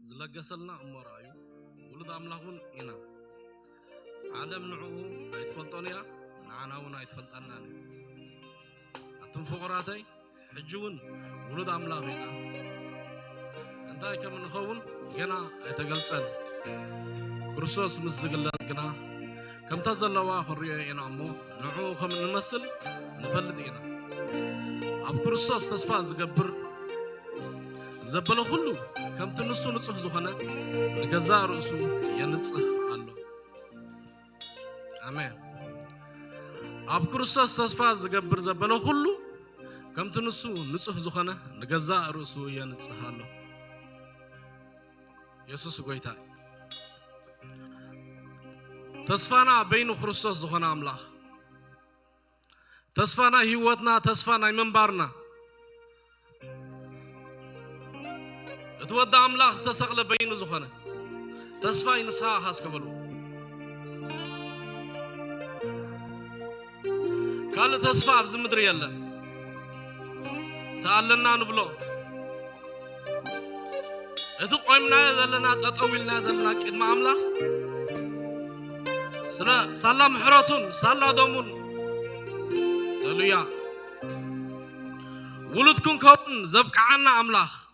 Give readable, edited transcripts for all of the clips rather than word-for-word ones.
زلقسلنا أمرايو ولد أملاكون إنا عالم نعو يتفلطونيا نعناونا يتفلطنا أتم فقراتي حجون ولد أملاكينا أنتي كم نخون جنا يتجلسن كرسوس مسجلات جنا كم تزلوا خريه إنا مو نعو كم نمثل نفلت إنا أب كرسوس تصفى زجبر زبلو كله كم تنسو نصح زخنا نجزاء رأسو ينصح الله آمين أب كرسوس تصفى زجبر زبلو كله كم تنسو نصح زخنا نجزاء رأسو ينصح الله يسوع قويتا تصفانا بين كرسوس زخنا أملاخ تصفانا هيوتنا تصفانا منبارنا اتودع أملاخ استسقل بين زخنا تصفاي نسها خاص قبله قال تصفى بزمدري يلا تعلنا نبلو اتو قيمنا زلنا تطويلنا زلنا قدم أملاخ سلام حراتون سلا دومون هللويا ولدكم كون زبق عنا أملاخ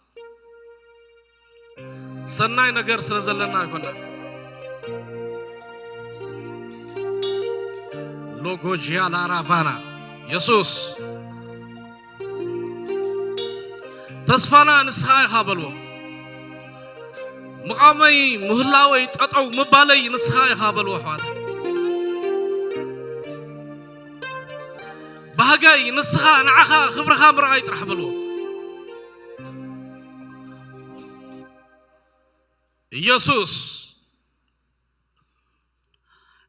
سناي نجار سرزلنا كنا لوجو جيالا رافانا يسوس تصفانا نسخاي خابلو مقامي مهلاوي تقطعو مبالي نسخاي خابلو حوات بهجاي نسخا نعخا خبرها مرعي ترحبلو يسوس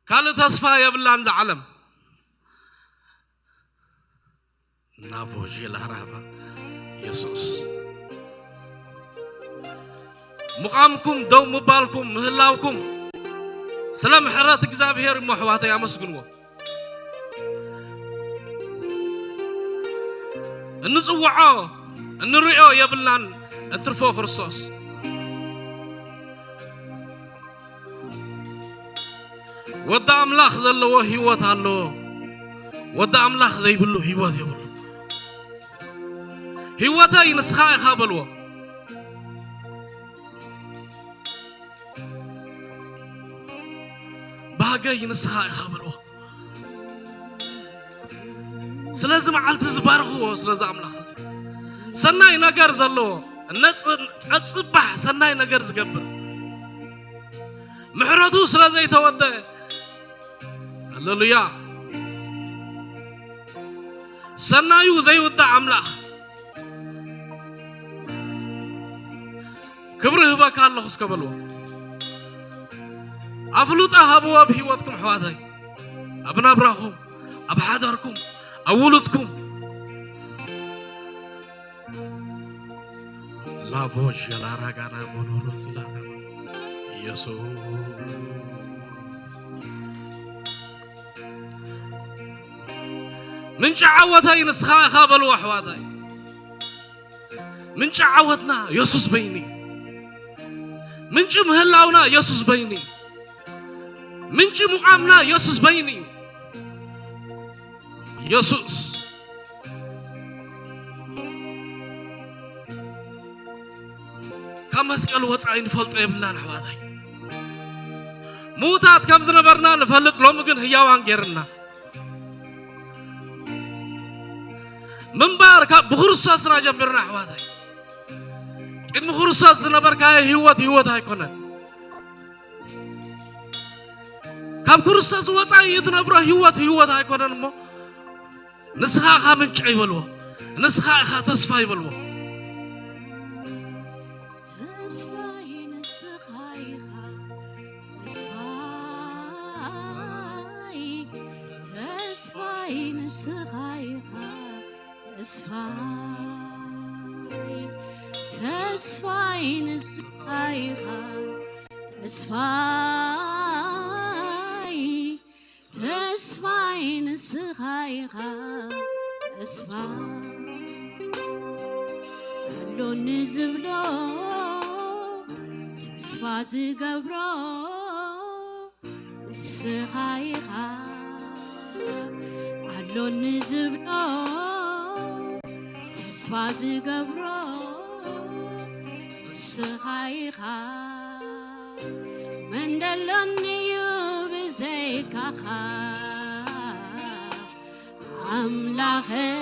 قال تصفى يا بلان زعلم نافوجي الهرابة يسوس مقامكم دوم مبالكم مهلاوكم سلام حرات اكزابير محواتي يا مسكنو النصوعو النريو يا بلان انترفو خرصوص ودا أملاخ زلوا هيوات هالو ودا أملاخ زي بلو هيوات يبلو هيواتا ينسخاء خابلو باقا ينسخاء خابلو سلازم عالت زبارغو سلازم أملاخ سناي نجار زلوا الناس تصبح سناي نجار زقبر محراتو سلازي تودا هللويا سنايو زي ودا أملاخ كبره باك الله سكبلو أفلوت أهبوا بهواتكم حواتي أبنا براهم أبحادركم أولدكم لا بوش لا راجعنا منور سلانا يسوع من شعوتها ينسخا خابلو أحواتي من شعوتنا يسوس بيني من شم هلاونا يسوس بيني من شم مقامنا يسوس بيني يسوس كم مسكال وصعين فلط يبلنا أحواتي موتات كم زنبرنا نفلط لو ممكن هياوان غيرنا من بارك بخرصاص راجبرنا حواتي إن بخرصاص نبرك هيوات هاي كنا كم بخرصاص وصعي يتنبره هيوات هاي كنا نمو نسخا خامن شعي بلو نسخا خا تصفاي بلو تسفاين الصيحة تسفاين الصيحة تسفاين لون زبلو تسفى زقبرو سخايخا علو نزبرو تسفى زقبرو سخايخا من دلني بزيكاخا أملاخي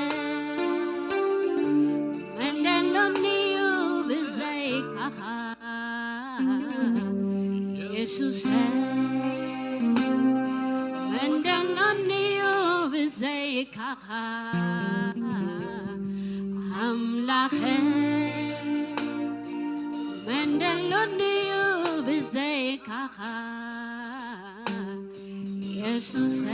من دلني بزيكاخا يسوس من دلني بزيكاخا أملاخي من دلني بزيكاخا يسوس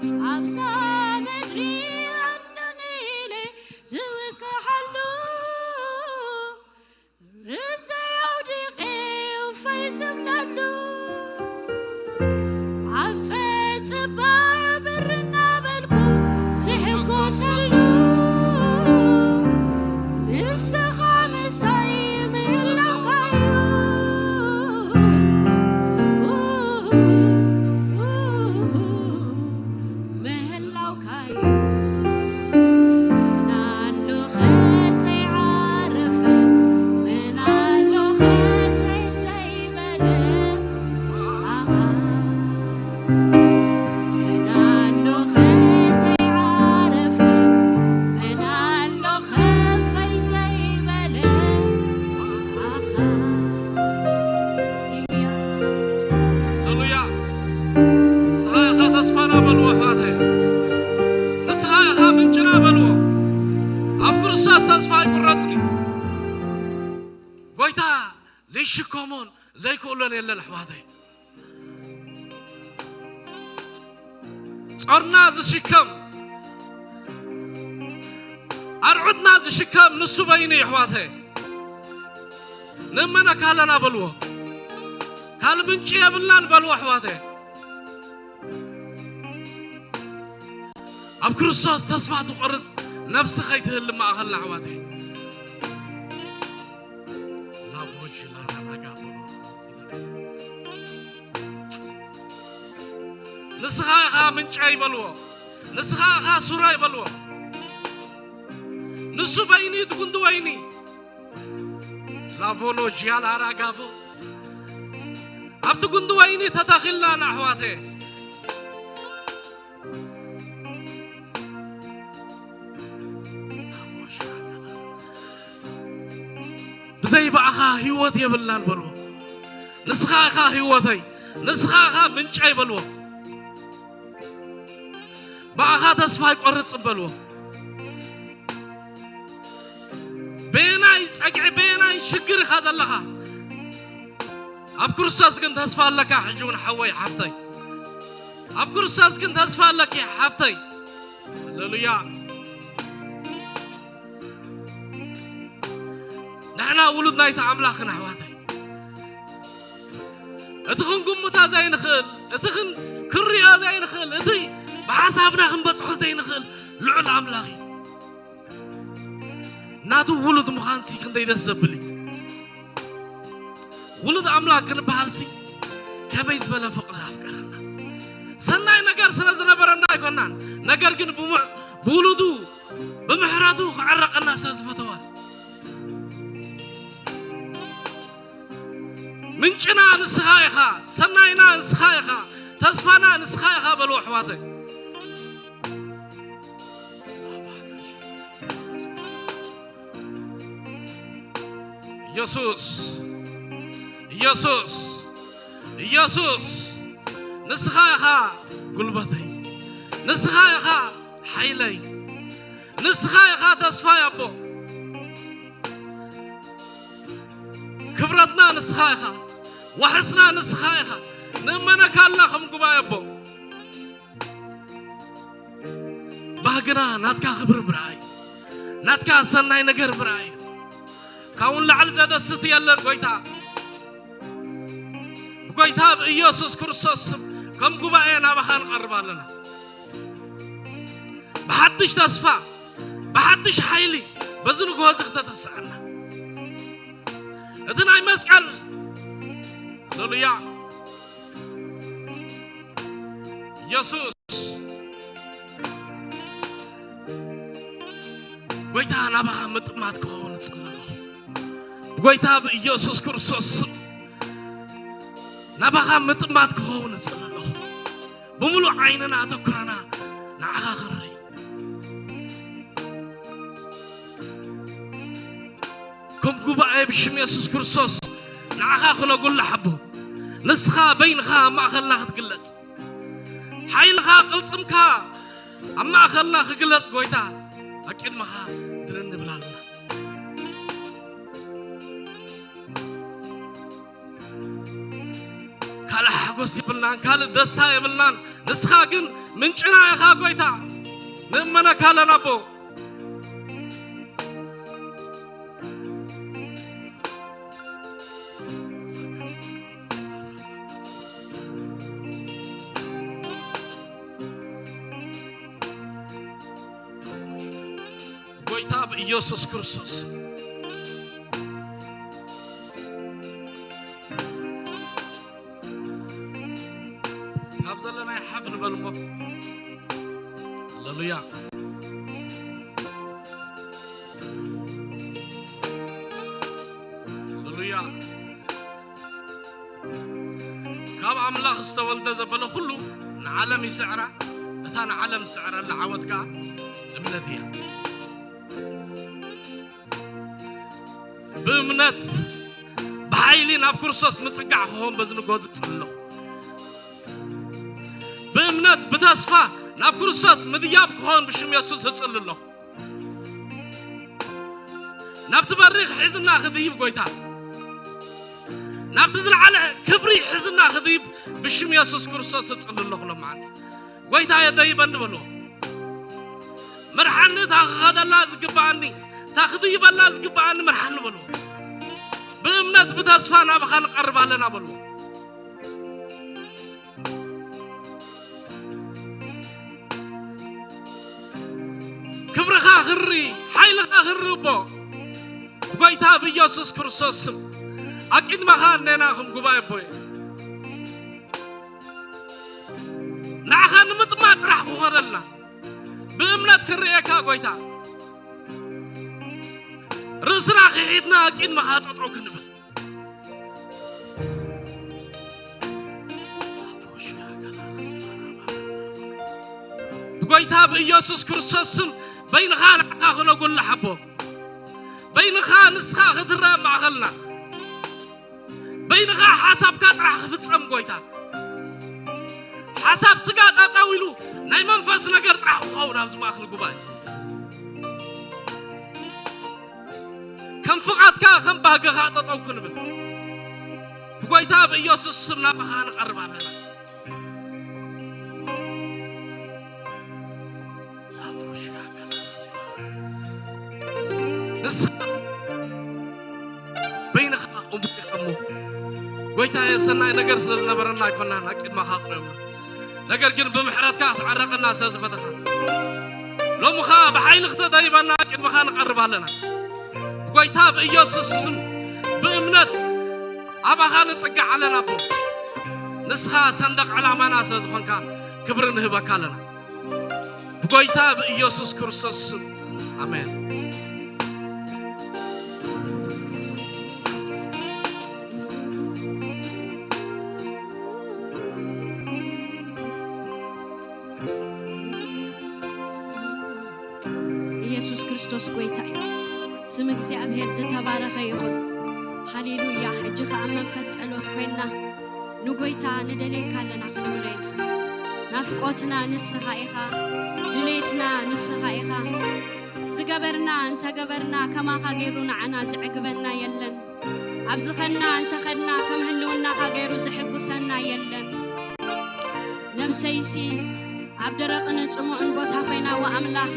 أبزا مدري أنني لي زوك حلو رزا يودقي وفيزم لالو أبزا سبار برنا بلكو سحقو سلو نسخة مسايم اللقايو زي شكومون زي كولن يلا الحوادي صرنا زي شكم أرعدنا زي شكم نصو بيني حوادي لما نكالنا بلوه كال منشي بلان بلوه حوادي أب كرسوس تسمعت قرص نفس خيته اللي ما أخلنا حوادي نسخة من شاي بلوه نسخة سراي بلوه نسو بيني تكون دويني لافونو جيال عراقافو أب تكون دويني تداخلنا نحواته بزي بقى هيوت يبلان بلوه نسخة هيوتي نسخة من شاي بلوه بقى تسفى يقرص بلوه بيناي تسقع بيناي شكر هذا لها أب كرساس كنت تسفى لك حجون حوي حفتي أب كرساس كنت تسفى لك حفتي هللويا نحنا ولدنا يتعاملنا حواتي اتخن قمتا زي نخل اتخن كريا زي نخل اتي بحسابنا خنبصحو زي نخل لعل عملاغي ناتو ولد مخانسي كنت يدسبلي ولد عملاغ كن بحالسي كبيز بلا فقر أفكارنا سناي نقر سنزنا برنا يكونان نقر كن بولدو بمحراتو عرق الناس سفتوات منشنا نسخايخا سناينا نسخايخا تسفانا نسخايخا بلوح واتي يسوس نسخايخا قلبتي نسخايخا حيلي نسخايخا تسفاي أبو كبرتنا نسخايخا وحسنا نسخايخا نمنا كاللهم قبايا أبو باقنا ناتكا خبر براي ناتكا سناي نقر براي كون لعل زاد الستي يلن قويتا بإيسوس كرسوس كم قبائنا بخان قربان لنا بحدش تسفى بحدش حيلي بزنو قوازق تتسعنا إذن أي مسكال هللويا يسوس قويتا نبغى متمات كون صلى الله قويتا بيسوس كرسوس نبغى متمات كون صلى الله بملو عيننا تكرنا نعاغري كم قبائي بشم يسوس كرسوس نعاغنا قول لحبو نسخة بينها ما خلنا تقلت حيلها قلصمكا أما خلنا خقلت قويتا أكيد مها درن بلالنا كالا حقوس يبلنان كالا دستا يبلنان نسخة قن من جنا يخا قويتا نمنا كالا نبو قويتا بإيسوس كرسوس هابزلنا يحفل بالمو هللويا هللويا كاب أملاخ استولد زبل كله نعلم سعره ثان علم سعره اللي عودك من ذي بأمنت بحيلين أب كرسوس متسقع هون بزن جوز صلوا بأمنت بتصفى ناب كرسوس مذياب هون بشم يسوس صلى الله ناب تبرخ حزنا خذيب قويتا ناب تزل على كبري حزنا خذيب بشم يسوس كرسوس صلى الله لما عند قويتا يدايب أنبلو مرحنة هذا لازم قباني تخذيب لازم قباني مرحنة بلو بأمنت بتصفى ناب خلق قرب علينا بلو كبرخا خري حيلخا خربو قويتا بيسوس كرسوس أكيد ما خاننا خم قباي بوي نعخان متمات راح خورلنا بأمنت كريكا قويتا رسنا خيدنا أكيد ما خاطرو كنبل قويتا بيسوس كرسوس بين خان عقاخنا قول لحبو بين خان نسخا خدرا معغلنا بين خان حساب كات راح فتسم قويتا حساب سقاط أطاويلو ناي منفس نقرت راح خونا بزم آخر قباي كم فقط كا خم باقا خاطة أو كنبل قويتا بيسوس سمنا بخان قرب علينا بين خا أمك أمو قويتا يسنا نقر سلزنا برنا كنا نأكيد ما خاطنا نقر جن بمحرات كاس عرق الناس فتخا لو مخا بحيل اختدى يبنا أكيد ما خان قرب علينا قويتا بإيسوس بأمنت أبا خان تسقع علينا بو نسخة صندق على ما ناس زخنكا كبر نهبك علينا قويتا بإيسوس كرسوس آمين ኢየሱስ ክርስቶስ ጎይታ ስም እግዚአብሔር ዝተባረከ ይሁን ሃሌሉያ ሕጂ ከዓ መንፈስ ጸሎት ኮይና ንጎይታ ንደሌካ ኣለና ክንብለና ናፍቆትና ንስኻ ኢኻ ድሌትና ንስኻ ኢኻ ዝገበርና እንተገበርና ከማኻ ገይሩ ንዓና ዝዕግበና የለን ኣብዝኸና እንተኸድና ከም ህልውናኻ ገይሩ ዝሕጉሰና የለን ነብሰይሲ ኣብ ደረቕን ጽሙዕን ቦታ ኮይና ወኣምላኽ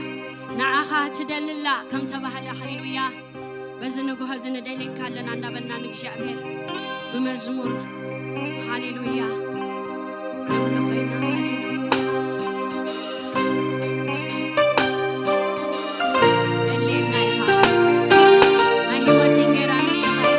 نعها تدللا كم تبهلا هللويا بزنقه زندلك كلنا نبلنا نكشابه بمزمور هللويا نبلغينا هللويا اللينا يا ما هي وتنجر عن السماء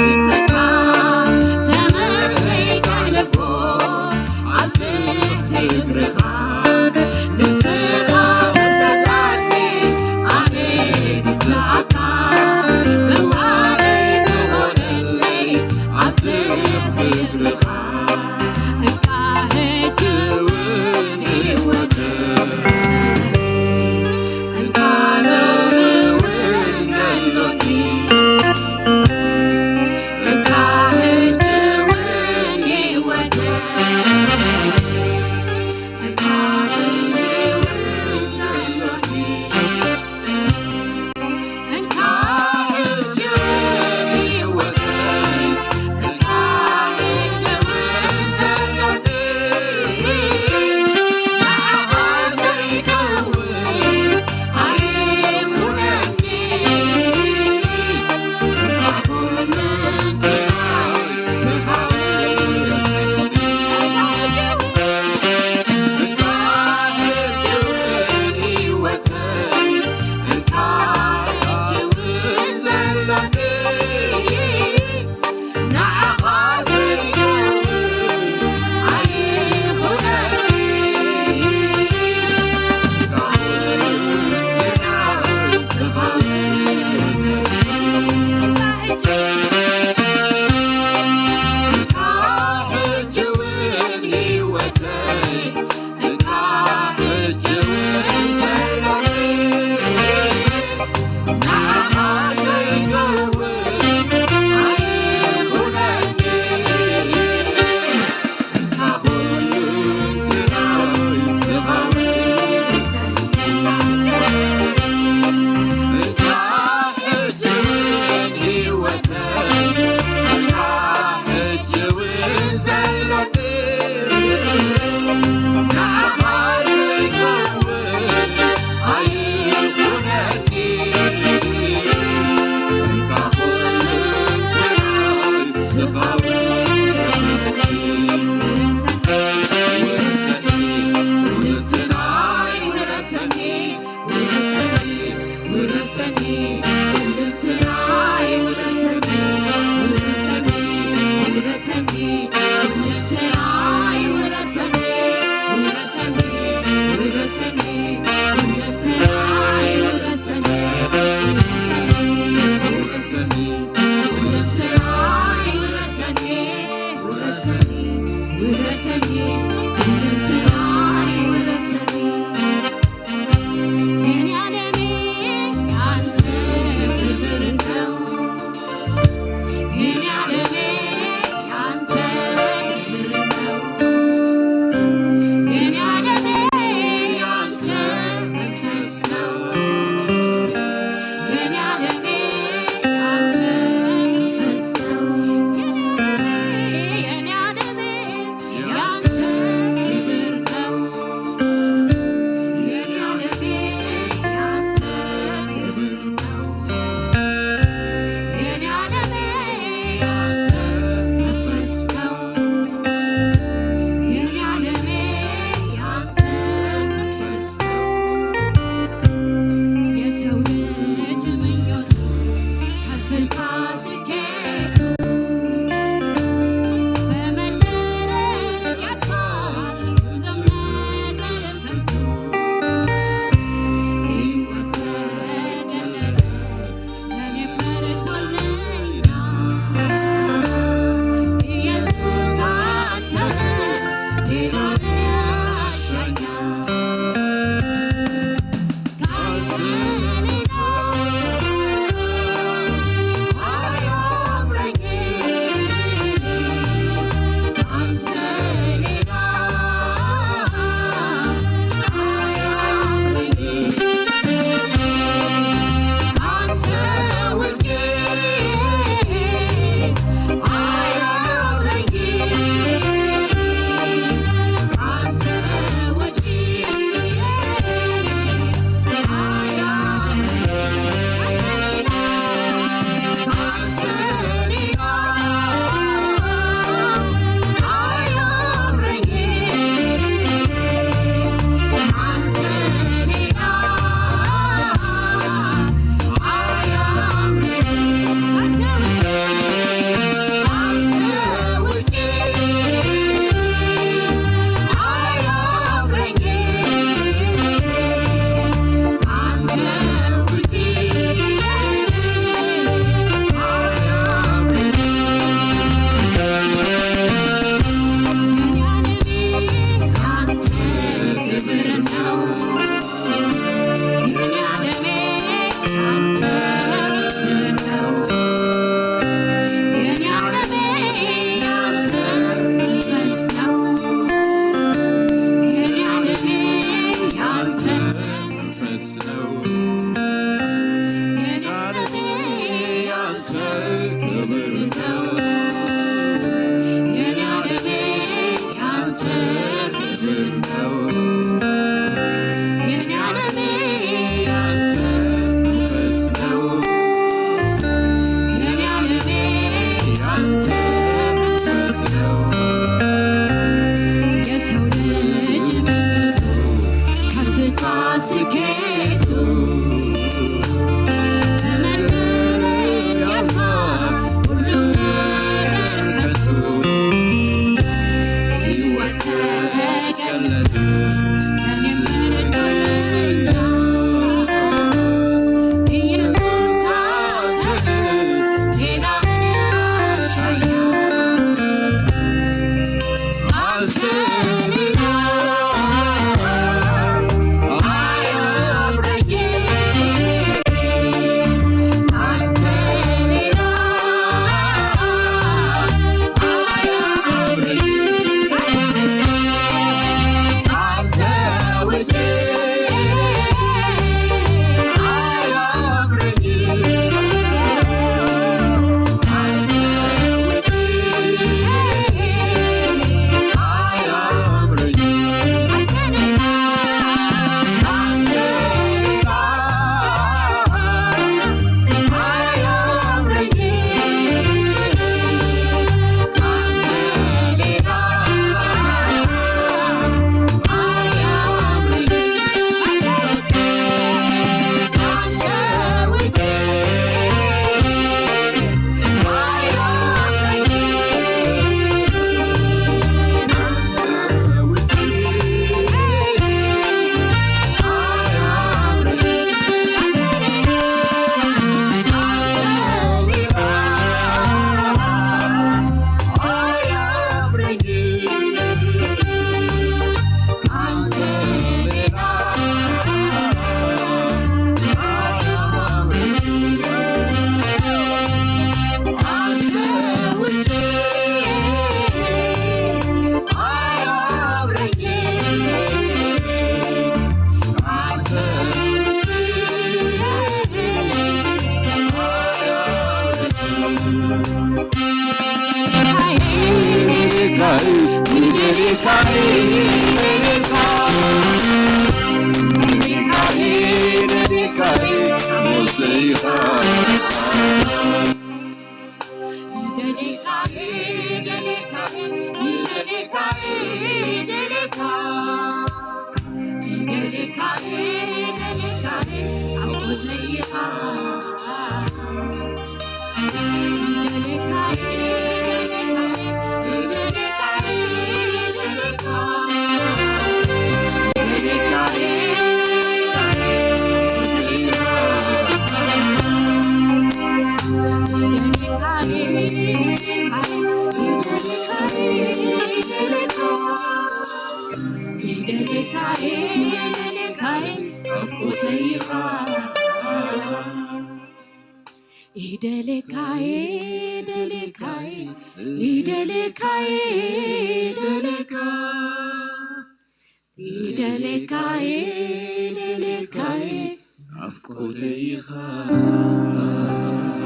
It's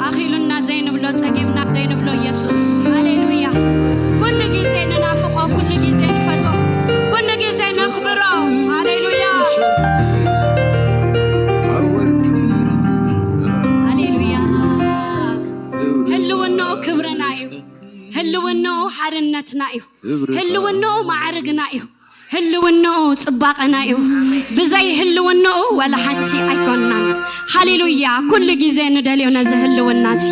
أخيلنا زين بلو تجيبنا زين بلو يسوس هاليلويا كل جزء ننافقه كل جزء نفتح كل جزء نخبره هاليلويا هاليلويا هلو إنه كبرنا هلو إنه حرنتنا هلو إنه معرقنا هلو إنه صباقنا بزي هلو إنه ولا حتى أيقوننا هاليلويا كل جزء ندليونا زهلو الناس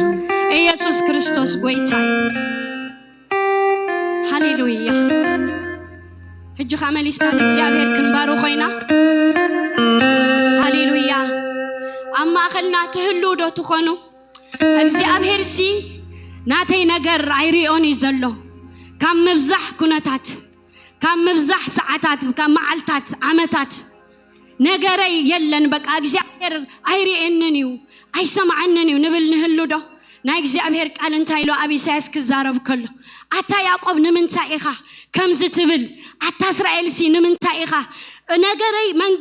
يسوع كريستوس قويتاي هاليلويا هجو خامل إسلام إخزيابير كنبارو خوينا هاليلويا أما أخلنا تهلو دو تخونو إخزيابير سي ناتي نجر عيريوني زلو كم مفزح كنتات كم مفزح ساعتات كم معلتات عمتات نجري يلن بك أخزيابير عيريننيو أي سمعننيو نبل نهلو دو نايك زعبير قال انتايلو أبي سايس كزارب كله أتا يعقوب نمن تايخا كم زتبل أتا إسرائيل سي نمن تايخا نجري من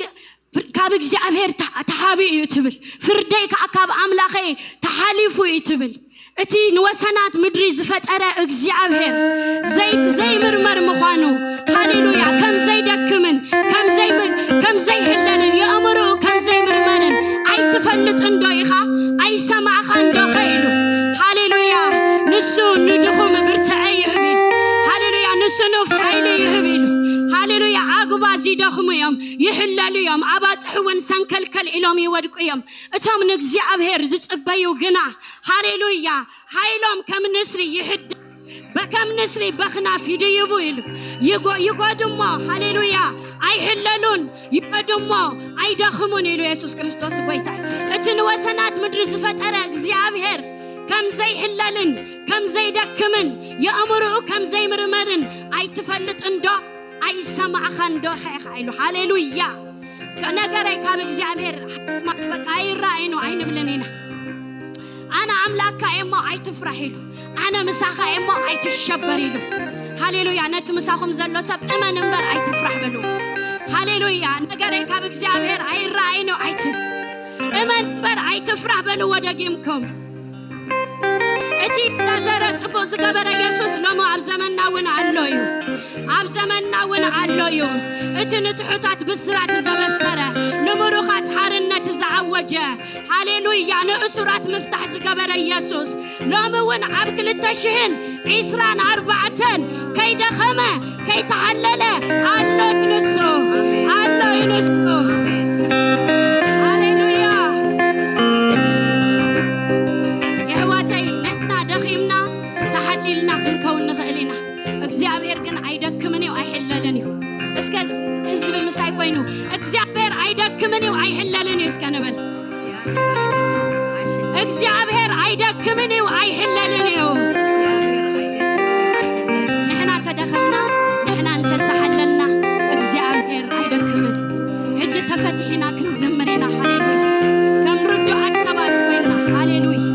كابك زعبير تحابي يتبل فرديك عكاب أملاخي تحاليفو يتبل اتي نوسنات مدري زفت أرى زعبير زي مرمر مخانو هاليلويا كم زي دكمن كم زي هلنن يأمرو كم زي مرمرن أي تفلت عندو إخا أي سمع خاندو خيلو هاليلويا نسو ندخم برتعي يهبيل هاليلويا نسو نوف عيلي يهبيل هاليلويا عاقبا زيدخم يوم يحلالي يوم عبات حوان سنكلكل إلوم يودكو يوم اتهم نكزي عبهير دتقبيو قنا هاليلويا هايلوم كم نسري يحد بكم نسري بخنا في ديبو يقودمو هاليلويا أي هللون يقودمو أي دخمون إلو يسوع كريستوس بيتاي اتن وسنات مدرز فترة زيابهر كم زي هللن كم زي دكمن يأمرو كم زي مرمرن أي تفلت اندو أي سمع خندو خيخايلو هاليلويا كنغري كابك زيابهر ما بك أي رأينو أي نبلنينا أنا أملاك إمو أي تفرحيلو أنا مساخة إمو أي تشبريلو هاليلويا نت مساخم زلو سب إما نمبر أي تفرح بلو هاليلويا نغري كابك زيابهر أي رأينو أي إما نمبر أي تفرح بلو ودقيمكم اتي نزرت بوز قبر يسوس لما عبزمنا ون علويو عبزمنا ون علويو اتي نتحطات بسرات زبسرة نمروخات حارنة زعوجة هاليلويا نأسرات مفتح زقبر يسوس لما ون عبكل التشهن عسران 4 كي دخمة كي تحللة علو ينسو علو ينسو تحليلنا كنكون نخلينا እግዚአብሔር ግን አይደክምኔው አይحللنيው እስከ ህዝብ ምሳይ ቆይኑ እግዚአብሔር አይደክምኔው አይحللنيው እስከነበል እግዚአብሔር አይደክምኔው አይحللنيው نحنا تدخلنا نحنا انت تحللنا እግዚአብሔር አይደክምን እጅ ተፈትሂና ክንዘምርና ሃሌሉያ ከምርዱ አድሰባት ቆይና ሃሌሉያ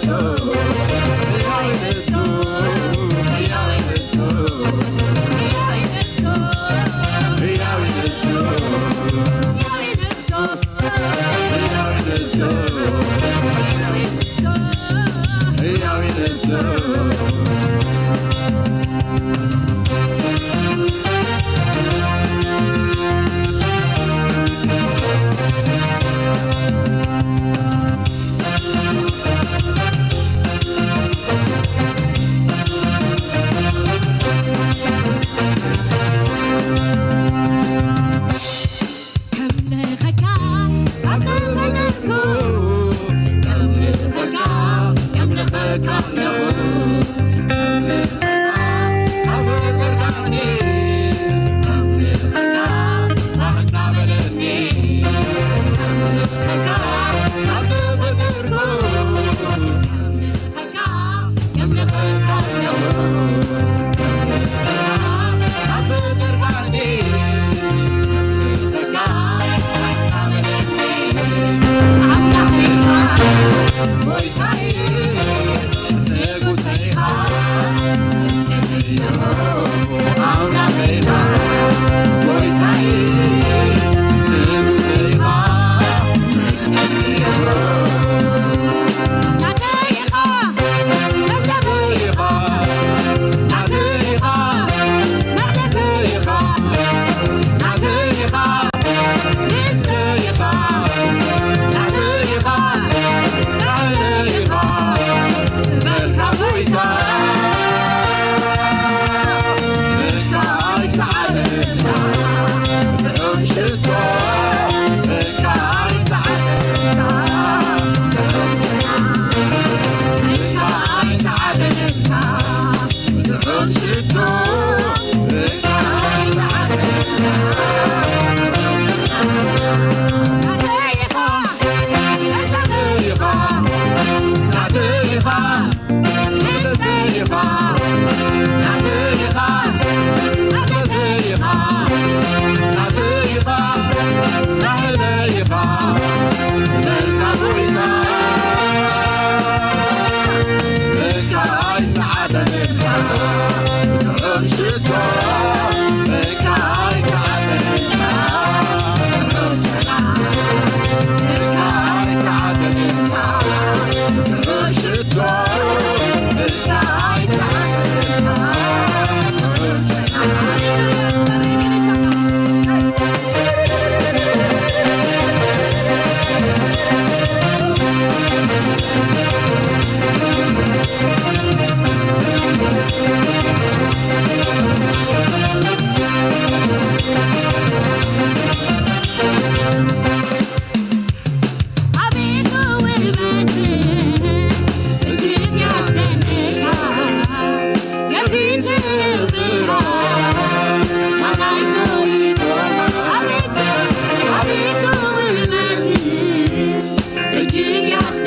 So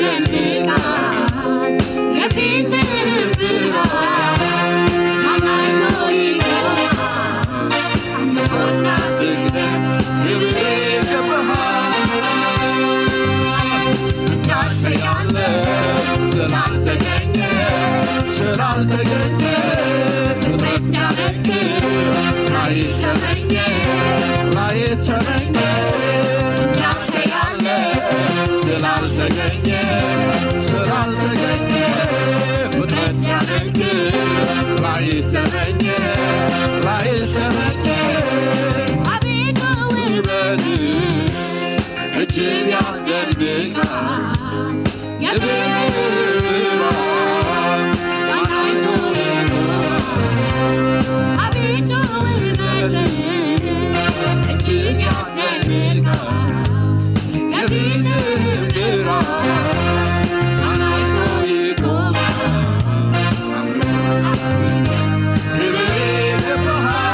ያስደንቃል የፊትህ ብርሃን ማናይቶ ይቆማል አምልኮና ስግደት ክብር ይገባሃል እንዳንተ ያለ ስላልተገኘ ፍጥረት ያመልክህ ላይተመኘ እንዳንተ ያለ ስላልተገኘ ፍጥረት ያመልክህ ላይተመኘ አቤቱ ውበትህ እጅግ ያስደንቃል የፊትህ ብርሃን ማናይቶ ይቆማል አቤቱ ውበትህ እጅግ ያስደንቃል የፊትህ ብርሃን ማናይቶ ይቆማል ክብር ይገባሃል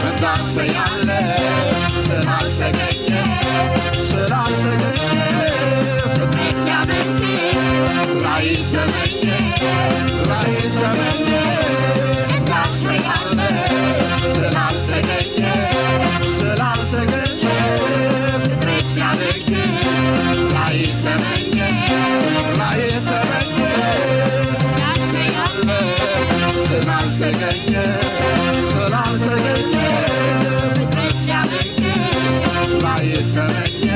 እንዳንተ ያለ ስላልተገኘ ፍጥረት ያመልክህ ላይተመኘ እንዳንተ ያለ ስላልተገኘ ፍጥረት ያመልክህ ላይተመኘ እንዳንተ ያለ ስላልተገኘ ፍጥረት ያመልክህ ላይተመኘ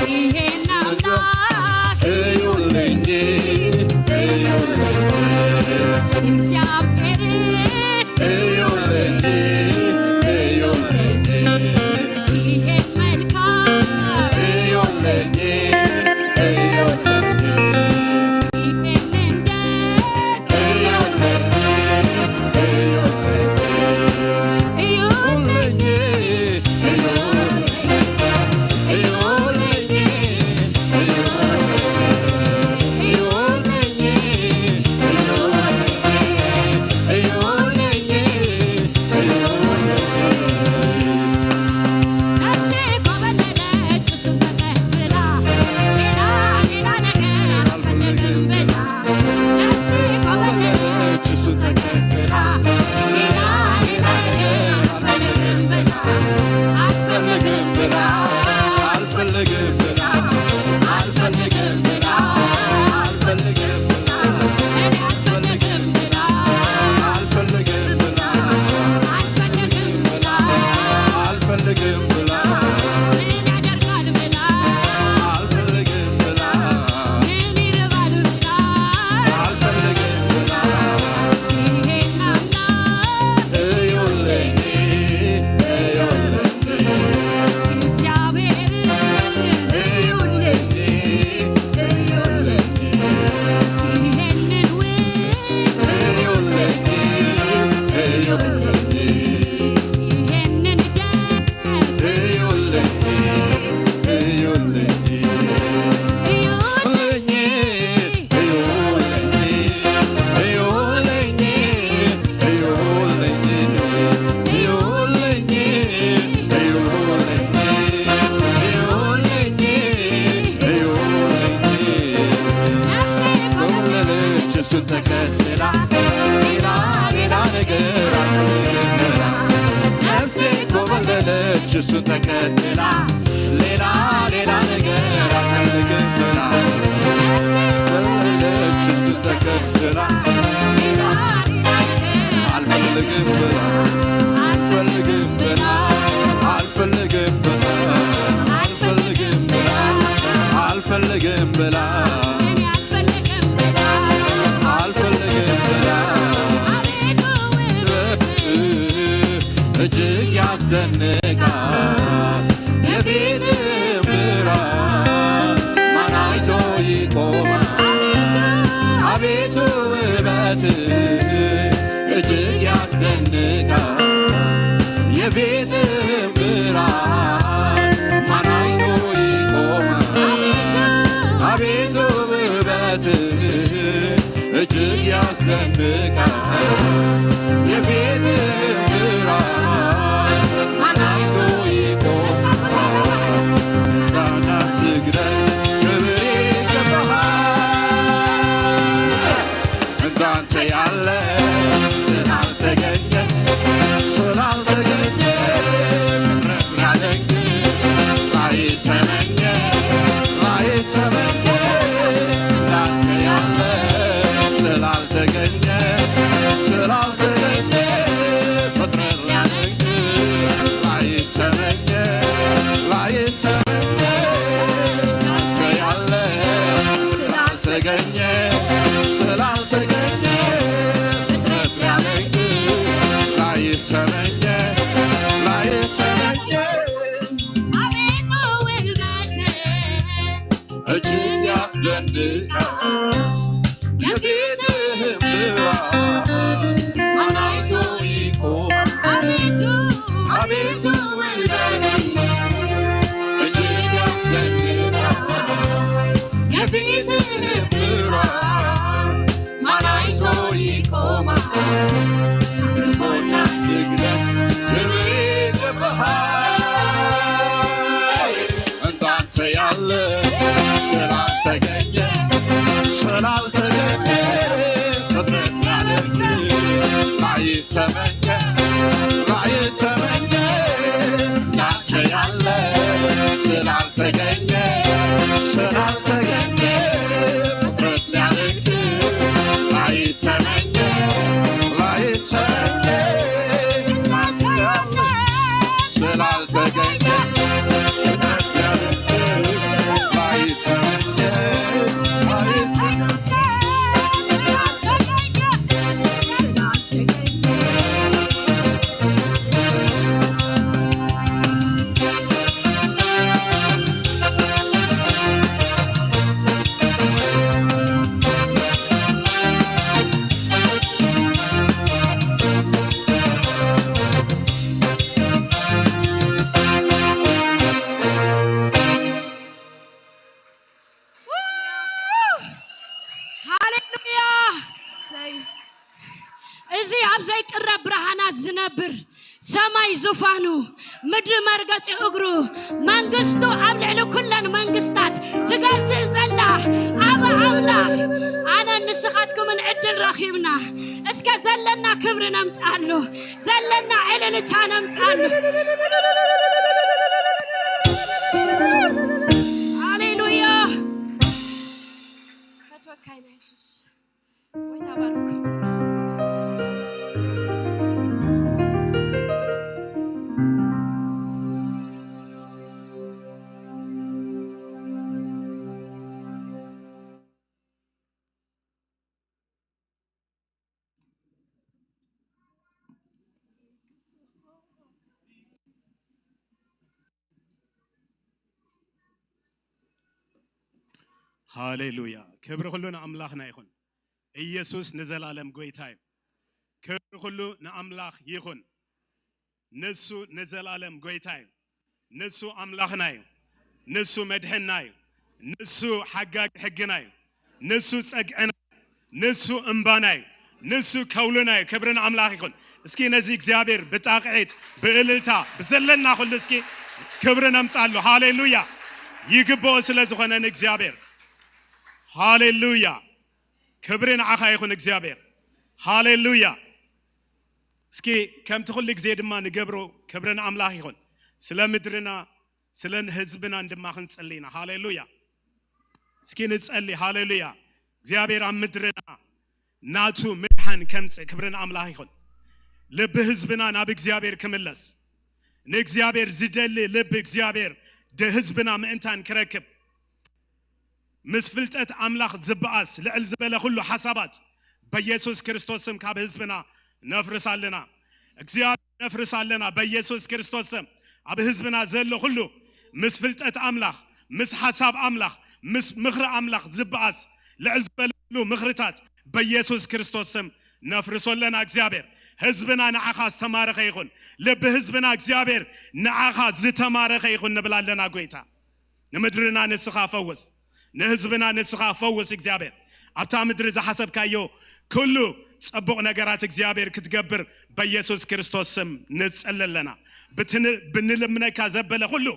ይሄን አምላክ እዩልኝ እግዚአብሔርን እዩልኝ ይሄን መልካም እዩልኝ ይሄንን ደግ እዩልኝ ነፍሴ ኮበለለች እሱን ተከትላ ሌላ ነገር አልፈልግም ብላ ነፍሴ ኮበለለች እሱን ተከትላ ሌላ ነገር አልፈልግም ብላ ምን ያደርጋል ብላ ምን ይረባል ብላ ይሄን አምላክ እግዚአብሔርን እዩልኝ ይሄንን ውብ ይሄንን ደግ እሱን ተከትላ ሌላ ነገር አትፈልግም ነፍሴ ኮበለለች እሱን ተከትላ ሌላ ነገር አትፈልግም ኮበለለች እሱን ተከትላ አልፈልግም ብላ እጅግ ያስደንቃል የፊትህ ብርሃን ማን አይቶ ይቆማል አቤቱ ውበትህ እጅግ ያስደንቃል የፊትህ ያስደንቃል የፊትህም ብርሃን ማን አይቶ ይቆማል አቤቱ ውደትህ እጅግ ያስደንቃል የፊትህም ብርሃን ማን አይቶ ይቆማል አምልኮና ስግደት ክብር ይገባሃል እንዳንተ ያለ ስላልተገኘ ፍጥረት ያደርግ ራእይ ተመኘ እንዳንተ ያለ ስላልተገኘ ፍጥረት ያደርግ ራእይ ተመኘ እንዳንተ ያለ ስላልተገኘ ፍጥረት ያደርግ ራእይ ተመኘ እዚ ኣብ ዘይቅረብ ብርሃናት ዝነብር ሰማይ ዙፋኑ ምድሪ መርገፂ እግሩ መንግስቱ ኣብ ልዕሊ ኩለን መንግስታት ትገዝእ ዘላ ኣብ ኣምላኽ ኣነ ንስኻትኩምን ዕድል ረኺብና እስከ ዘለና ክብሪ ነምፅኣሉ ዘለና ዕልልታ ነምፅኣሉ ሃሌሉያ ከተወካይና ኢየሱስ ወይ ተባረኩ ሃሌሉያ ክብር ሁሉ ንኣምላኽና ይኹን ኢየሱስ ንዘላለም ጎይታ እዩ ክብር ሁሉ ንኣምላኽ ይኹን ንሱ ንዘላለም ጎይታ እዩ ንሱ ኣምላኽና እዩ ንሱ መድሕንና እዩ ንሱ ሓጋጊ ሕግና እዩ ንሱ ፀግዕና ንሱ እምባና እዩ ንሱ ከውሉና እዩ ክብሪ ንኣምላኽ ይኹን እስኪ ነዚ እግዚአብሔር ብጣቕዒት ብእልልታ ብዘለና ኩሉ እስኪ ክብሪ ነምፃሉ ሃሌሉያ ይግብኦ ስለ ዝኾነ ንእግዚአብሔር ሃሌሉያ ክብሪ ንዓኻ ይኹን እግዚአብሔር ሃሌሉያ እስኪ ከምቲ ኩሉ ግዜ ድማ ንገብሮ ክብሪ ንኣምላኽ ይኹን ስለ ምድርና ስለ ህዝብና ድማ ክንጸልይና ሃሌሉያ እስኪ ንጸሊ ሃሌሉያ እግዚአብሔር ኣብ ምድርና ናቱ ምድሓን ከምጽእ ክብሪ ንኣምላኽ ይኹን ልብ ህዝብና ናብ እግዚአብሔር ክምለስ ንእግዚአብሔር ዝደሊ ልብ እግዚአብሔር ህዝብና ምእንታን ክረክብ ምስ ፍልጠት ኣምላኽ ዝበኣስ ልዕል ዝበለ ኩሉ ሓሳባት በኢየሱስ ክርስቶስ ስም ካብ ህዝብና ነፍርሳለና እግዚአብሔር ነፍርሳለና በኢየሱስ ክርስቶስ ስም ኣብ ህዝብና ዘሎ ኩሉ ምስ ፍልጠት ኣምላኽ ምስ ሓሳብ ኣምላኽ ምስ ምኽሪ ኣምላኽ ዝበኣስ ልዕል ዝበለ ኩሉ ምኽርታት በኢየሱስ ክርስቶስ ስም ነፍርሶለና እግዚአብሔር ህዝብና ንዓኻ ዝተማረኸ ይኹን ልብ ህዝብና እግዚአብሔር ንዓኻ ዝተማረኸ ይኹን ንብላለና ጎይታ ንምድርና ንስኻ ፈውስ ንህዝብና ንስኻ ፈውስ እግዚአብሔር ኣብታ ምድሪ ዝሓሰብካዮ ኩሉ ጽቡቕ ነገራት እግዚአብሔር ክትገብር በኢየሱስ ክርስቶስ ስም ንጸልለና ብንልምነካ ዘበለ ኩሉ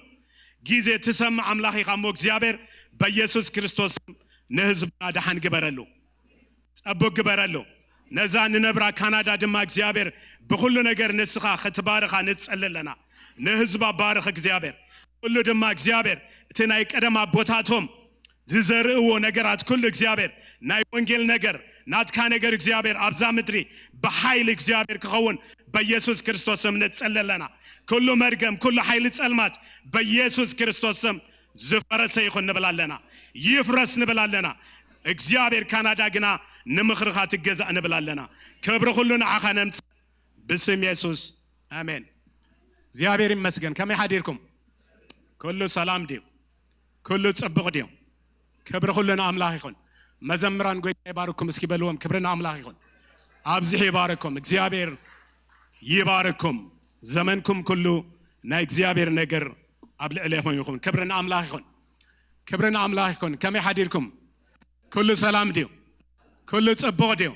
ጊዜ ትሰምዕ ኣምላኽ ኢኻ እሞ እግዚአብሔር በኢየሱስ ክርስቶስ ስም ንህዝብና ደሓን ግበረሉ ጽቡቕ ግበረሉ ነዛ ንነብራ ካናዳ ድማ እግዚአብሔር ብኩሉ ነገር ንስኻ ክትባርኻ ንጸልለና ንህዝባ ባርኽ እግዚአብሔር ኩሉ ድማ እግዚአብሔር እቲ ናይ ቀደም ኣቦታቶም ዝዘርእዎ ነገራት ኩሉ እግዚአብሔር ናይ ወንጌል ነገር ናትካ ነገር እግዚአብሔር ኣብዛ ምድሪ ብሓይሊ እግዚአብሔር ክኸውን በኢየሱስ ክርስቶስ ስም ንጸልለና ኩሉ መርገም ኩሉ ሓይሊ ጸልማት በኢየሱስ ክርስቶስ ስም ዝፈረሰ ይኹን ንብላለና ይፍረስ ንብላለና እግዚአብሔር ካናዳ ግና ንምኽርኻ ትገዛእ ንብላለና ክብሪ ኩሉ ንዓኻ ነምጽእ ብስም ኢየሱስ ኣሜን እግዚአብሔር ይመስገን ከመይ ሓዲርኩም ኩሉ ሰላም ድዩ ኩሉ ጽቡቕ ድዩ كبر كلنا أملاك يكون مزمران قوي يبارككم اسكي بلوهم كبرنا أملاك يكون أبزح يبارككم إكزيابير يبارككم زمنكم كله نا إكزيابير نجر قبل عليهم يكون كبرنا أملاك يكون كبرنا أملاك يكون كم يحديركم كل سلام ديو كل تبغ ديو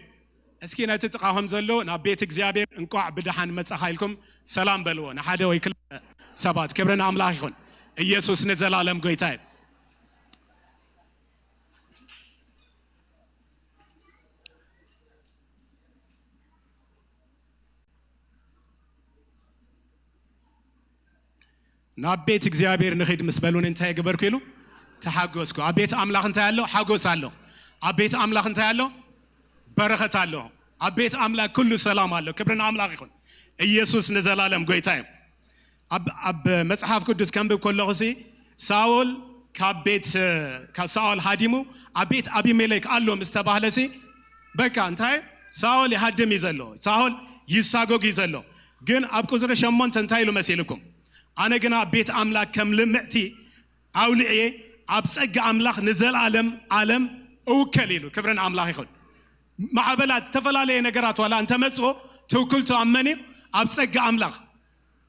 اسكي نتتقاهم زلو نبيت إكزيابير انقع بدحان مسخايلكم سلام بلوه نحدا ويكل سبات كبرنا أملاك يكون ኢየሱስ ነዘላለም ጌታዬ ናቤት እግዚአብሔር ንኺድ መስበሉን እንታይ ገበርኩ ይሉ ተሐጎስኩ አቤት አምላክ እንታይ ያለው ሐጎስ አለው አቤት አምላክ እንታይ ያለው በረከት አለው አቤት አምላክ ሁሉ ሰላም አለው ክብርና አምላክ ይሁን ኢየሱስ ነዘላለም ጌታዬ أب مصحف قدس كم بكل غسي ساول كبيت كساول هاديمو أبيت أبي ملك الله مستباهلسي بكا أنتاي ساول يهدم يزلو ساول يساقو يزلو جن أبكوزر شمون تنتايلو مسيلكم أنا جنا أبيت أملاك كم لمعتي أولئي أبسق أملاك نزل عالم أوكليلو كبرنا أملاك يخون مع بلاد تفلا لي نجارات ولا أنت مسو توكلتو أمني أبسق أملاك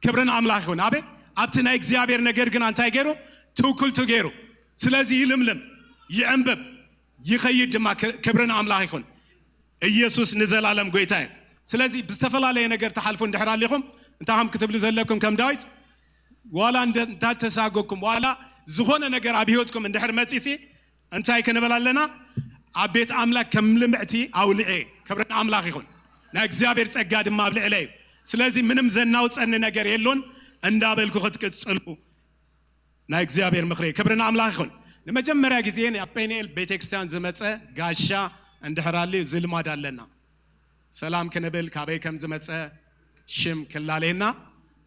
كبرنا أملاك يكون أبي أبتنا إكزيابير نجر جن أنت يجرو توكل تجرو سلازي يلملم يعنبب يخيج ما كبرنا أملاك يكون يسوع نزل عالم قويتاي سلازي بستفلا عليه نجر تحلفون دحر عليكم أنت هم كتب لي زلكم كم دايت ولا أنت تساقكم ولا زخون نجر أبيوتكم من دحر ماتيسي أنت هيك نبلا لنا أبيت أملاك كم لمعتي أو لعي كبرنا أملاك يكون نإكزيابير تأجد ما بلع عليه سلازي منم زناوت أن نجار يلون أندابل كخت كتسلو نا إكزيابير مخري كبرنا أملاكون لما جمرة جزين أبيني البيتكستان زمتة قاشة عند حرالي زلمة دالنا سلام كنبل كابي كم زمتة شم كلالينا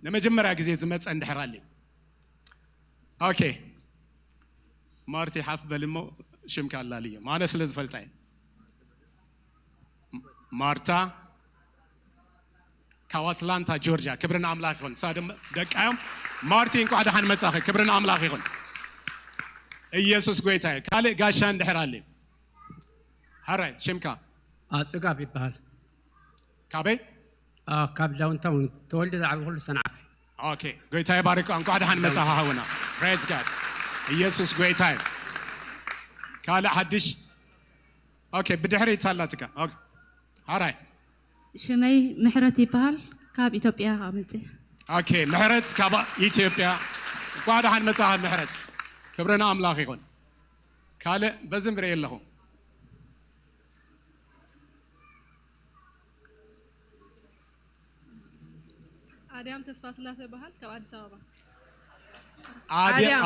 لما جمرة جزين زمتة عند حرالي أوكي مارتي حف بلمو شم كلالية ما أنا سلز فلتاي مارتا كواتلانتا جورجيا كبرنا أملاك يكون صادم دقايم مارتين قاعد حن مساخ كبرنا أملاك يكون يسوع قويتاي قال قاشان دحرالي هراي شمكا أتسقى بيبهال كابي كاب داون تاون تولد على كل سنة اوكي قويتاي بارك أنكو قاعد حن مساخ هنا praise God يسوع قويتاي قال حدش اوكي بدحري تسالاتك اوكي هراي شمي محرتي بال كاب إثيوبيا عملتي. أوكي محرت كاب إثيوبيا قاعد عن مساحة محرت كبرنا أملاك يكون كاله بزم بريل له آدم تسفاس الله سبحان كاب أديس أبابا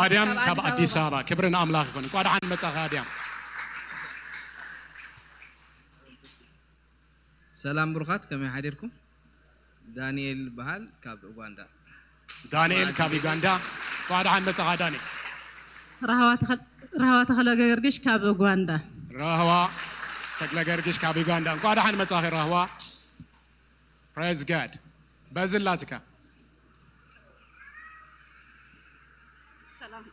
آدم كاب أديس أبابا كبرنا أملاك يكون قاعد عن مساحة آدم سلام بركات كم يحضركم دانيال بحال كاب أوغندا دانيال كاب أوغندا قاعد عن مساحة داني رهوة تخلق جرجش كاب أوغندا رهوة تخلق جرجش كاب أوغندا قاعد عن مساحة رهوة praise God بازلاتك سلام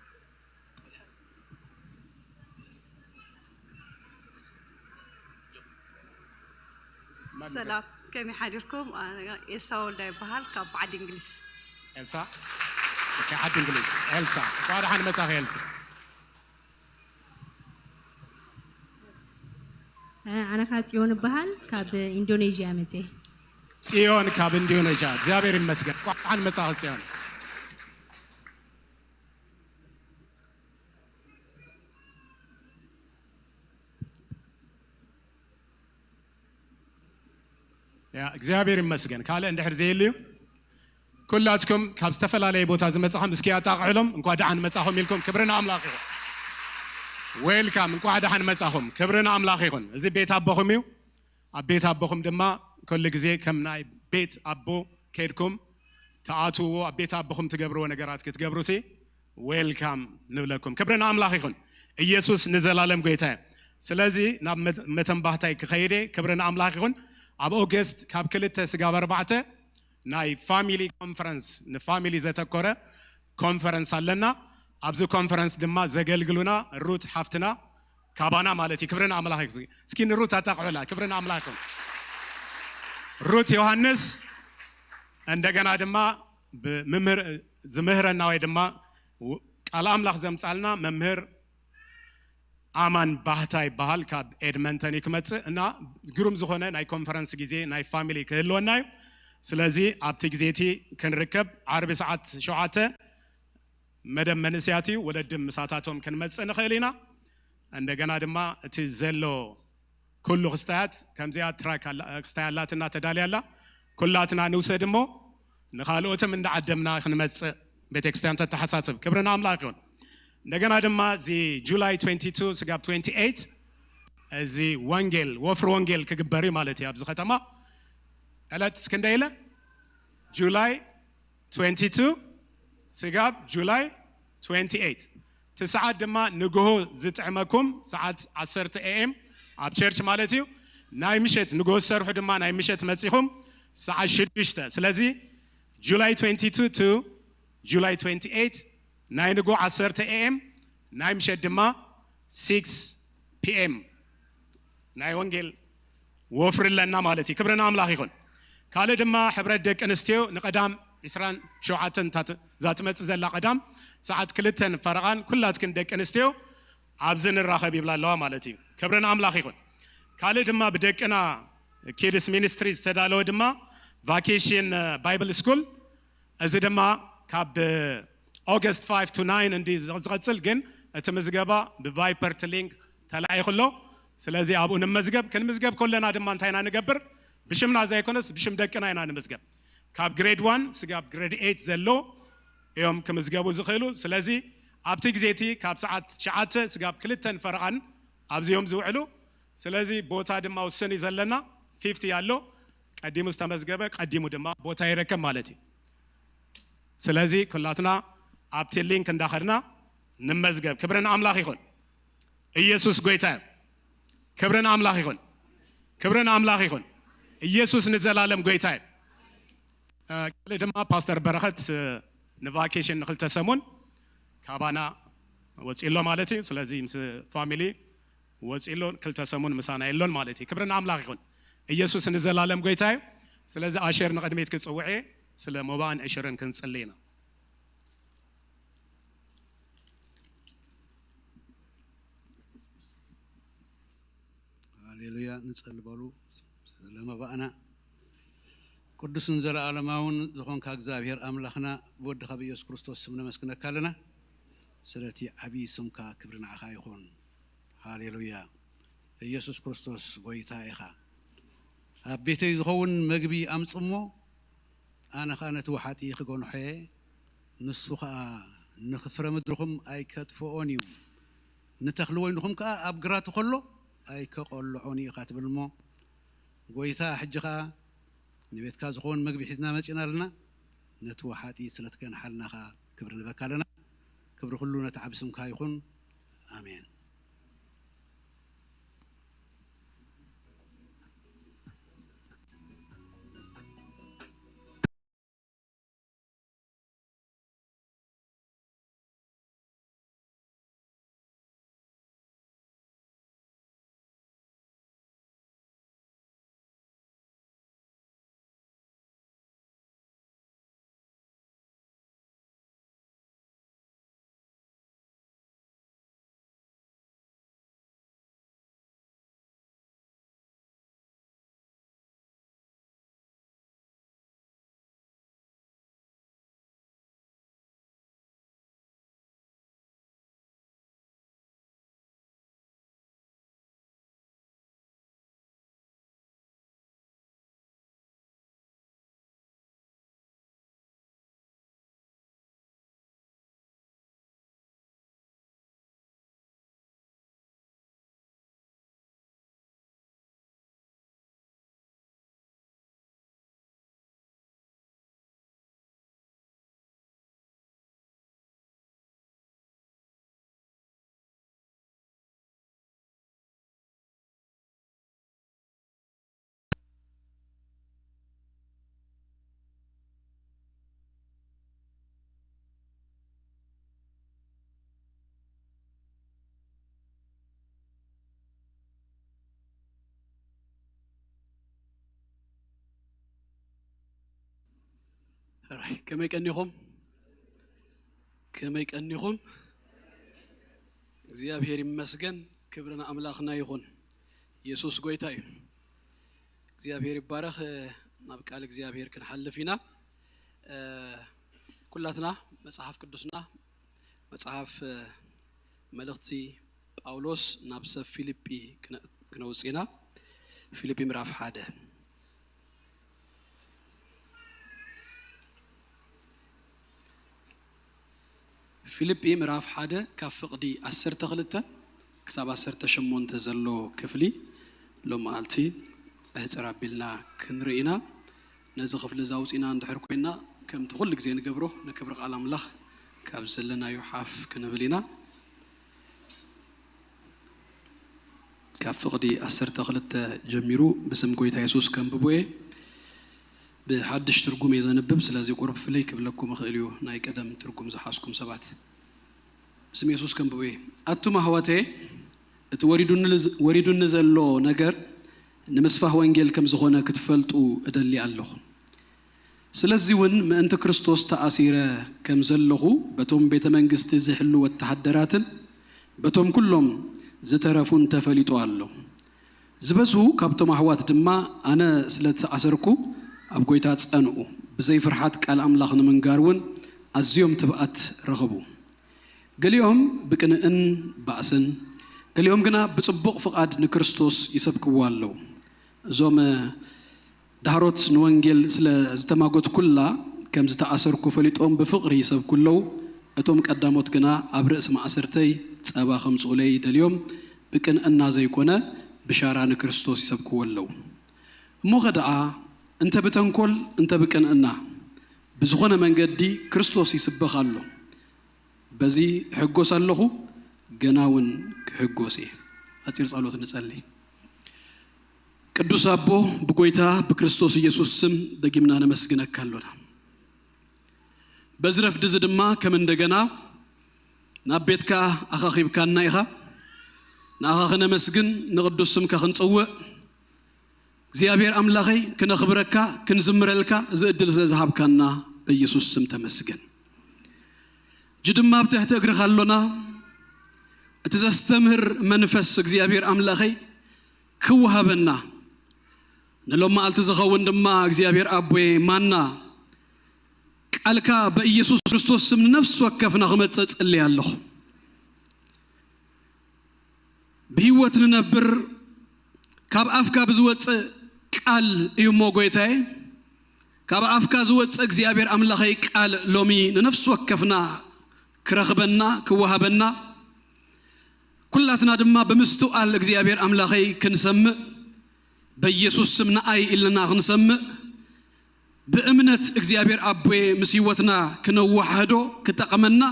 سلام كم يحضركم أنا يسول ده بحال كاب عاد إنجليز إلسا كعاد إنجليز إلسا قاعد عن مساحة إلسا أنا كاتيون بحال كاب إندونيسيا متى سيون كاب إندونيسيا زابير المسجد قاعد عن مساحة سيون يا እግዚአብሔር ይመስገን ካለ እንድሕር ዘይልዩ ኩላችኩም ካብ ዝተፈላለዩ ቦታ ዝመጻኹም እስኪ ያጣቕዕሎም እንኳን ደሓን መጻኹም ኢልኩም ክብርና ኣምላኽ ይኹን ዌልካም እንኳን ደሓን መጻኹም ክብርና ኣምላኽ ይኹን እዚ ቤት ኣቦኹም እዩ ኣብ ቤት ኣቦኹም ድማ ኩሉ ግዜ ከም ናይ ቤት ኣቦ ከይድኩም ተኣትውዎ ኣብ ቤት ኣቦኹም ትገብርዎ ነገራት ክትገብሩ ሲ ዌልካም ንብለኩም ክብርና ኣምላኽ ይኹን ኢየሱስ ንዘላለም ጌታ ስለዚ ናብ መተንባህታይ ክኸይደ ክብርና ኣምላኽ ይኹን أب أوغست كاب كلته سجابر بعته ناي فاميلي كونفرنس نفاميلي زتكورة كونفرنس علنا أبزو كونفرنس دما زجل جلونا روت حفتنا ካባና ማለት ክብርን አምላክ እስኪ ንሩት አታቀበላ ክብርን አምላክ ሩት ዮሐንስ እንደገና ድማ መምህር ዝምህረና ወይ ድማ ቃል አምላክ ዘምጻልና መምህር አማን ባህታ ይባሃል ካብ ኤድመንተን ይክመጽ እና ግሩም ዝኾነ ናይ ኮንፈረንስ ጊዜ ናይ ፋሚሊ ክህልወናዩ ስለዚህ ኣብቲ ጊዜቲ ክንርከብ ዓርብ ሰዓት 7 መደብ መንስያቲ ወለድም ምሳታቶም ክንመጽ ንኽእል ኢና እንደገና ድማ እቲ ዘሎ ኩሉ ክስታያት ከምዚያ ትራክ ክስታያላትና ተዳልያላ ኩላትና ንውሰድ እሞ ንኻልኦትም እንዳዓደምና ክንመጽ ቤተክርስቲያን ተተሓሳስብ ክብርና አምላክ ይሁን እንደገና ድማ እዚ ጁላይ 22 ስጋብ 28 እዚ ወንጌል ወፍር ወንጌል ክግበሪ ማለት እዩ ኣብዚ ከተማ ዕለት ክንደይለ ጁላይ 22 ስጋብ ጁላይ 28 تسعة دما نجوه زت عمكم ساعات 10 AM ኣብ ቸርች ማለት እዩ ናይ ምሸት ንጎ ሰርሑ ድማ ናይ ምሸት መጽኹም ሰዓት 6 ስለዚ ጁላይ 22 to ጁላይ 28 ናይ ንጎ 10 AM ናይ ምሸት ድማ 6 PM ናይ ወንጌል ወፍርለና ማለት እዩ ክብርና አምላክ ይሁን ካለ ድማ ሕብረት ደቅ ኣንስትዮ ንቀዳም 27 ዛት መጽ ዘላ ቀዳም ሰዓት 2 ፈረቃን ኩላትክን ደቅ ኣንስትዮ ኣብዚ ንራኸብ ይብላ ኣለዋ ማለት እዩ ክብርና አምላክ ይሁን ካለ ድማ ብደቅና ኪድስ ሚኒስትሪ ዝተዳለወ ድማ ቫኬሽን ባይብል ስኩል እዚ ድማ ካብ ኦገስት 5 to 9 እንዲ ዝቀጽል ግን እቲ ምዝገባ ብቫይፐር ሊንክ ተላኢኹሎ ስለዚ ኣብኡ ንመዝገብ ክንምዝገብ ከለና ድማ እንታይና ንገብር ብሽምና ዘይኮነስ ብሽም ደቅና ኢና ንምዝገብ ካብ ግሬድ 1 ስጋብ ግሬድ 8 ዘሎ እዮም ከምዝገቡ ዝኽእሉ ስለዚ ኣብቲ ግዜቲ ካብ ሰዓት 9 ስጋብ 2 ፈረቃን ኣብዚኦም ዝውዕሉ ስለዚ ቦታ ድማ ወሰኒ ዘለና 50 ያሎ ቀዲሙ ዝተመዝገበ ቀዲሙ ድማ ቦታ ይረከብ ማለት እዩ ስለዚ ኩላትና ኣብቲ ሊንክ እንዳኸድና ንመዝገብ ክብርና አምላክ ይሁን ኢየሱስ ጌታ ክብርና አምላክ ይሁን ክብርና አምላክ ይሁን ኢየሱስ ንዘላለም ጌታ ድማ ፓስተር በረኸት ንቫኬሽን ንኽልተ ሰሙን ካባና ወጽኢሎ ማለት እዩ ስለዚ ምስ ፋሚሊ ወጽኢሎ ክልተ ሰሙን ምሳና የሎን ማለት እዩ ክብርና አምላክ ይሁን ኢየሱስ ንዘላለም ጌታ ስለዚ አሸር ንቅድሜት ክጽውዕ ስለ ሞባን አሸርን ክንጽልይና ሃሌሉያ ንጸልበሉ ስለመባእና ቅዱስን ዘለዓለማውን ዝኾንካ እግዚአብሔር አምላኽና ብወድኻ በኢየሱስ ክርስቶስ ስም ነመስግነካ ኣለና ስለቲ ዓብይ ስምካ ክብሪ ንዓኻ ይኹን ሃሌሉያ ኢየሱስ ክርስቶስ ጎይታ ኢኻ ኣብ ቤተይ ዝኸውን መግቢ ኣምጽሞ ኣነ ኸ ነቲ ወሓጢ ክጎንሖ ንሱ ኸኣ ንኽፍረ ምድርኹም ኣይከጥፍኦን እዩ ንተኽሊ ወይንኹም ከኣ ኣብ ግራቱ ከሎ ኣይከቆልዖን ኢኻ ትብል እሞ ጎይታ ሕጂ ኸኣ ንቤትካ ዝኾን መግቢ ሒዝና መጺና ኣለና ነቲ ወሓጢ ስለትከንሓልናኻ ክብሪ ንበካ ኣለና ክብሪ ኩሉ ነቲ ዓብ ስምካ ይኹን ኣሜን راي كما يكنيهم እግዚአብሔር ይመስገን ክብርና አምላክና ይሁን ኢየሱስ ጎይታይ እግዚአብሔር ይባረክ ናብ ቃል እግዚአብሔር ክንሐልፊና ኩላትና መጽሐፍ ቅዱስና መጽሐፍ መልእክቲ ጳውሎስ ናብ ሰብ ፊልጵ ክነውጽና ፊልጵ ምዕራፍ 1 ፊልጵ ምዕራፍ 1 ካፍቅዲ 12 ክሳብ 18 ዘሎ ክፍሊ ሎማልቲ በህጽራቢልና ክንርኢና ነዚ ክፍሊ ዛውጽና እንድሕር ኮይና ከምቲ ኩሉ ግዜ ንገብሮ ንክብር ቃል አምላኽ ካብ ዘለናዮ ሓፍ ክንብሊና ካፍቅዲ 12 ጀሚሩ በስም ጎይታ ኢየሱስ ከምብቦኤ بحدش ترجم يزنبب سلازي قرب فليك بلكم خيليو ناي قدم ترجم زحاسكم سبات بسم يسوع كم بوي أتوما هواتي وريدون نزلوا نجر نمسفه وانجيل كم زخونا كتفلتو أدلي الله سلازي ون ما أنت كريستوس تأثيره كم زلهو بتوم بيت منجست زحلو والتحدرات بتوم كلهم زترفون تفلتو الله زبزو كابتوما هوات دما أنا سلت أسركو أب قويتات أنو بزي فرحات قال أملاخنا من قارون أزيوم تبقات رغبو قال يوم بكن إن بأسن قال يوم قنا بتصبق فقاد نكريستوس يسبك والو زوم دهروت نوانجيل سلا زتماغوت كلها كم زتأثر كفليتهم بفقري يسبك كله أتوم قداموت قنا أبرأس مع أسرتي تسابا 5 أولي داليوم بكن أن زي كونا بشارة نكريستوس يسبك والو مو غدعة أنت بتنقل أنت بكن أنا بزخنا من قدي كريستوس يسبخ الله بزي حجوس الله جناون حجوسي أتصير صلوات نسألي قدوس أبو بقويتا بكريستوس يسوع سم دقيمنا أنا مسجنا كلنا بزرف دزد ما كمن دجنا نبيتك أخاخيب كان نايها نأخاخنا مسجن نقدوس سم كخنصوّ እግዚአብሔር አምላኬ ከነخبረካ ከንዝምረልካ ዘእድል ዘዝሃብካና በኢየሱስ ስም ተመስገን ጅድማ ብትሕተ እግርኻ አሎና እትዘስተምህር መንፈስ እግዚአብሔር አምላኬ ክውሃበና ንሎማዓልቲ ዝኸውን ድማ እግዚአብሔር አቦዬ ማና ቃልካ በኢየሱስ ክርስቶስ ስም ነፍስ ወከፍና ክመጽእ ጸልያለሁ በህይወት ንነብር ካብ አፍካ ብዝወጽእ ቃል እዩሞ ጎይታዬ ካብ አፍካ ዝወጽእ እግዚአብሔር አምላኬ ቃል ሎሚ ንነፍስ ወከፍና ክረኽበና ክወሃበና ኩላትና ድማ በምስትዋል እግዚአብሔር አምላኬ ክንሰምዕ በኢየሱስ ስም ንአይ ኢልና ክንሰምዕ በእምነት እግዚአብሔር አቦዬ ምስ ህይወትና ክነዋሕዶ ክጠቅመና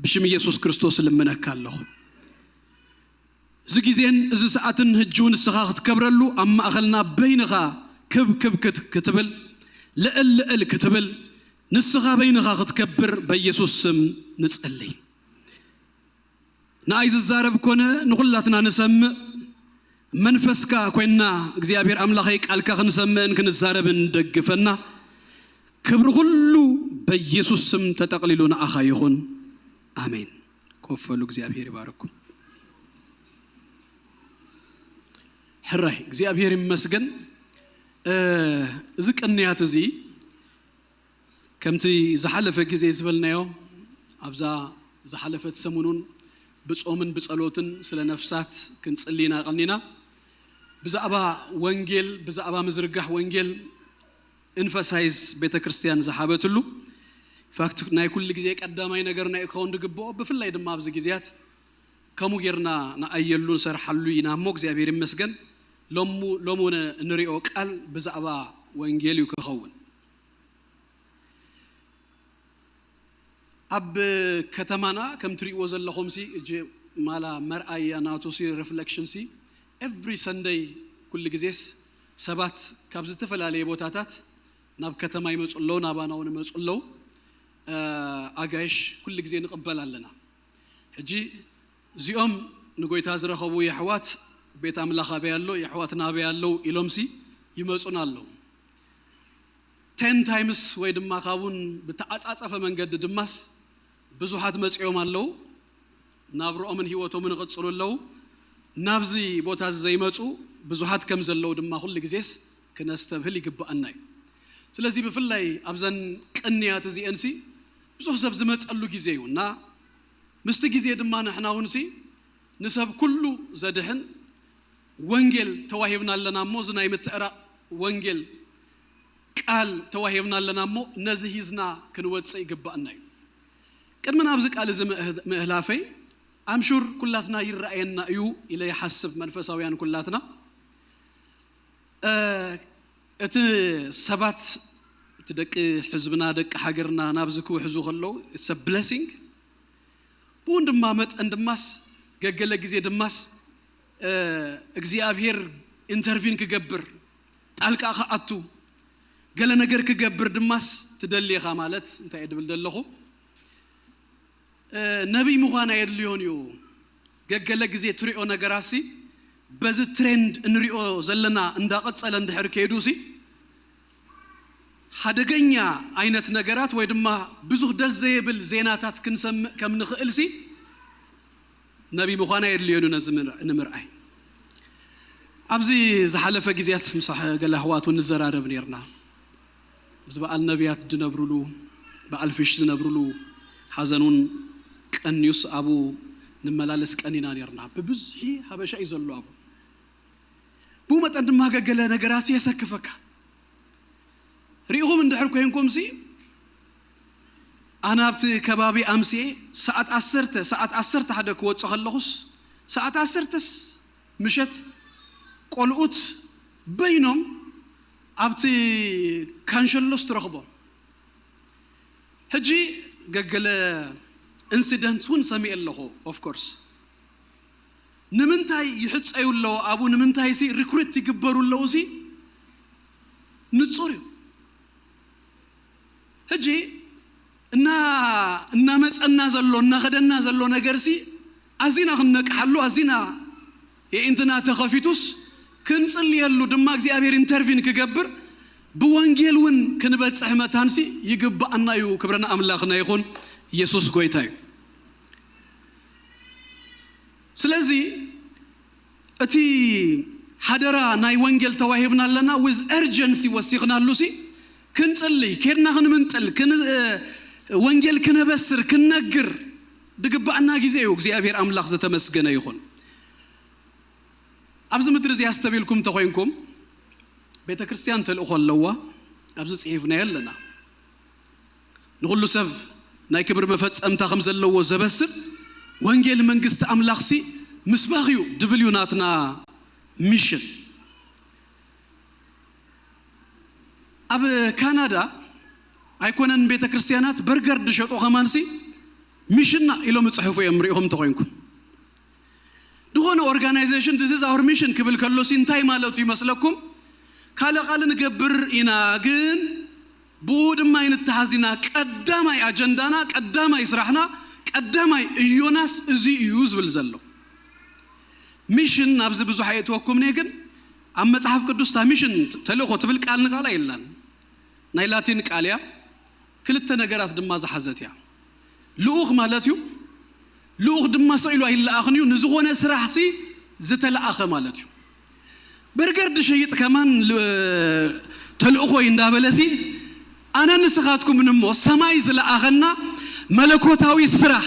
ብሽም ኢየሱስ ክርስቶስ ልምነካለሁ زجيزين إذا ساعتن هجون السخاخت كبرلو أما أخلنا بينها كب كتبل لأل كتبل نسخا بينها تكبر بيسوس سم نسألي نايز الزارب كونه نقولاتنا نسم منفسكا كوينا እግዚአብሔር አምላኬ ቃልካ ክንሰምዕን ክንዛረብን ደግፈና ክብር ሁሉ በኢየሱስ ስም ተጠቅልሎ ንአኻ ይሁን አሜን ኮፈሉ እግዚአብሔር ይባርኩም حراي እግዚአብሔር ይመስገን እዚ ቅንያት እዚ ከምቲ ዝሓለፈ ግዜ ዝብልናዮ አብዛ ዝሓለፈት ሰሙኑን ብጾምን ብጸሎትን ስለ ነፍሳት ክንጽሊና ቀልኒና ብዛዕባ ወንጌል ብዛዕባ ምዝርጋሕ ወንጌል ኢንፋሳይዝ ቤተክርስቲያን ዝሓበትሉ ፋክት ናይ ኩሉ ግዜ ቀዳማይ ነገር ናይ ኮን ድግቦ በፍላይ ድማ ኣብዚ ግዜያት ከሙ ጌርና ንአየሉን ሰርሐሉ ኢና ሞ እግዚአብሔር ይመስገን ሎሙነ ንሪኦ ቃል ብዛዕባ ወንጌል ይከኸውን አብ ከተማና ከም ትሪኦ ዘለኹም ሲ እጂ ማላ መርአያ ናቱ ሲ ሪፍሌክሽን ሲ ኤቭሪ ሰንደይ ኩሉ ግዜስ ሰባት ካብ ዝተፈላለየ ቦታታት ናብ ከተማ ይመጹለው ናባናው ይመጹለው አጋይሽ ኩሉ ግዜ ንቀበላለና ሕጂ እዚኦም ንጎይታ ዝረኸቡ የሕዋት ቤት አምላኽ አበያለው የሕዋትና አበያለው ኢሎምሲ ይመጹናለው 10 times ወይ ድማ ካብውን ብተዓጻጸፈ መንገድ ድማስ ብዙሓት መጽዮም አለው ናብሮምን ህይወቶምን ቀጽሉለው ናብዚ ቦታ ዘይመጹ ብዙሓት ከም ዘለው ድማ ሁሉ ግዜስ ክነስተብህል ይግባአና ስለዚህ ብፍላይ አብዘን ቅንያት እዚአንሲ ብዙሕ ሰብ ዝመጸሉ ጊዜ ይውና ምስቲ ጊዜ ድማ ንሕናውንሲ ንሰብ ኩሉ ዘድህን ወንጌል ተዋሂብና ለናሞ ዝናይ ምትዕራ ወንጌል ቃል ተዋሂብና ለናሞ ነዚህ ይዝና ክንወጽእ ይግባአና ቅድመና ኣብዚ ቃል እዚ ምእህላፈይ አምሹር ኩላትና ይራአየና እዩ ኢለ ይሐስብ መንፈሳውያን ኩላትና እቲ ሰባት ትደቂ ህዝብና ደቂ ሃገርና ናብዝኩ ሕዙ ከለው it's a blessing ወንድማ መጠን ድማስ ገገለ ጊዜ ድማስ እግዚአብሔር ኢንተርቪን ክገብር ጣልቃ ከአቱ ገለ ነገር ክገብር ድማስ ትደልይኻ ማለት እንታይ ድብል ደለኹ ነብይ ምዃን አይደልዮን እዩ ገገለ ጊዜ ትሪኦ ነገራሲ በዚ ትሬንድ እንሪኦ ዘለና እንዳቀጸለ እንድሕር ከይዱሲ ሓደገኛ አይነት ነገራት ወይ ድማ ብዙሕ ደስ ዘይብል ዜናታት ክንሰምዕ ከም ንኽእልሲ ነብይ ምዃን አይደልዮን ንምርአይ ኣብዚ ዝሓለፈ ጊዜያት ምሳሕ ገለ ኣሕዋት ንዘራረብ ነርና ዝበኣል ነቢያት ድነብሩሉ በአልፍሽ ዝነብሩሉ ሓዘኑን ቀንዩስ አቡ ንመላለስ ቀኒና ነርና በብዙሕ ሀበሻ ይዘሉ አቡ ብመጠን ድማ ገገለ ነገራሲ የሰክፈካ ሪኦም እንድሕር ኮይንኩምሲ አናብቲ ከባቢ አምሲ ሰዓት 10 ሓደ ክወጽ ከለኹስ ሰዓት 10 ምሸት ቆልኡት በይኖም ኣብቲ ካንሸሎስ ትረኽቦ ሕጂ ገገለ ኢንሲደንቱን ሰሚዕ ኣለኹ ኦፍ ኮርስ ንምንታይ ይሕጸዩ ኣለዎ አቡ ንምንታይ ሲ ሪክሩት ይግበሩ ኣለውሲ ንጹር እዩ ሕጂ እና መጸና ዘሎ እና ኸደና ዘሎ ነገርሲ አዚና ክንነቅሓሉ አዚና የኢንተና ተኸፊቱስ ክንጽልየሉ ድማ እግዚአብሔር ኢንተርቪን ክገብር ብወንጌልን ክንበጽሕ መታንሲ ይግባአና እዩ ክብረና አምላኽና ይኹን ኢየሱስ ጎይታ እዩ ስለዚህ እቲ ሓደራ ናይ ወንጌል ተዋሂብና ኣለና with urgency ወሲኽናሉሲ ክንጽልይ ከድና ክንምንጥል ወንጌል ክነበስር ክነግር ድግባአና ጊዜ እዩ እግዚአብሔር አምላኽ ዘተመስገነ ይኹን ኣብዚ ምድር እዚ ያስተቢልኩም ተኾይንኩም ቤተ ክርስቲያን ተልእኾ ኣለዋ ኣብዚ ጽሒፍና ያለና ንኹሉ ሰብ ናይ ክብር መፈጸምታ ከም ዘለዎ ዘበስር ወንጌል መንግስት አምላኽሲ ምስባኽ እዩ ድብል እዩ ናትና ሚሽን ኣብ ካናዳ ኣይኮነን ቤተ ክርስቲያናት በርገር ድሸጡ ኸማንሲ ሚሽንና ኢሎም ጽሑፉ እዮም ሪኢኹም ተኾይንኩም ድኾነ ኦርጋናይዜሽን this is our mission ክብል ከሎሲ እንታይ ማለቱ ይመስለኩም ካለቃል ንገብር ኢና ግን ቡድማ ይንተሓዝና ቀዳማይ አጀንዳና ቀዳማይ ስራሕና ቀዳማይ እዮናስ እዚ እዩ ዝብል ዘሎ ሚሽን ኣብዚ ብዙሕ አይተወኩም ነይ ግን ኣብ መጽሐፍ ቅዱስ ታ ሚሽን ተልእኾ ትብል ቃል ንቃላ የላን ናይ ላቲን ቃልያ ክልተ ነገራት ድማ ዝሓዘት እያ ልኡኽ ማለት እዩ ልኡኽ ድማ ሰኢሉ ኣይለኣኽን እዩ ንዝኾነ ስራሕሲ ዝተለኣኸ ማለት እዩ በርገር ድሸይጥ ከማን ተልእኾ እንዳበለሲ ኣነ ንስኻትኩም ንሞ ሰማይ ዝለኣኸና መለኮታዊ ስራሕ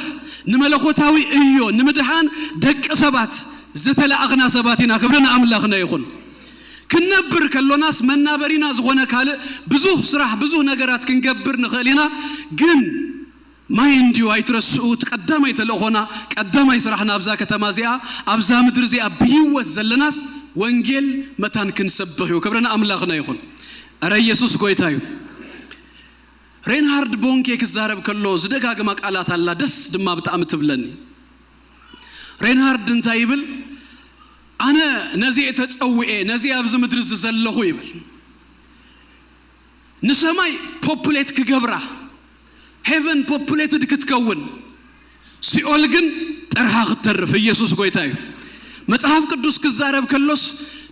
ንመለኮታዊ እዮ ንምድሓን ደቂ ሰባት ዝተለኣኽና ሰባት ኢና ክብረና አምላኽና ይኹን ክንነብር ከሎናስ መናበሪና ዝኾነ ካልእ ብዙሕ ስራሕ ብዙሕ ነገራት ክንገብር ንኽእል ኢና ግን ማይንድ ዩ ኣይትረስኡ ቀዳማይ ተልእኾና ቀዳማይ ስራሕና ኣብዛ ከተማ እዚኣ ኣብዛ ምድር እዚኣ ብሂወት ዘለናስ ወንጌል መታን ክንሰብኽ እዩ ክብረና አምላኽና ይኹን ኣረ ኢየሱስ ጎይታ እዩ ሬንሃርድ ቦንኬ ክዛረብ ከሎ ዝደጋግማ ቃላት አላ ደስ ድማ ብጣዕሚ ትብለኒ ሬንሃርድ እንታይ ይብል አነ ነዚ ተጸውኤ ነዚ ኣብዚ ምድር ዘለኹ ይብል ንሰማይ ፖፑሌት ክገብራ ሄቨን ፖፑሌትድ ክትከውን ሲኦል ግን ጠርሃ ክትተርፍ ኢየሱስ ጎይታ እዩ መጽሐፍ ቅዱስ ክዛረብ ከሎስ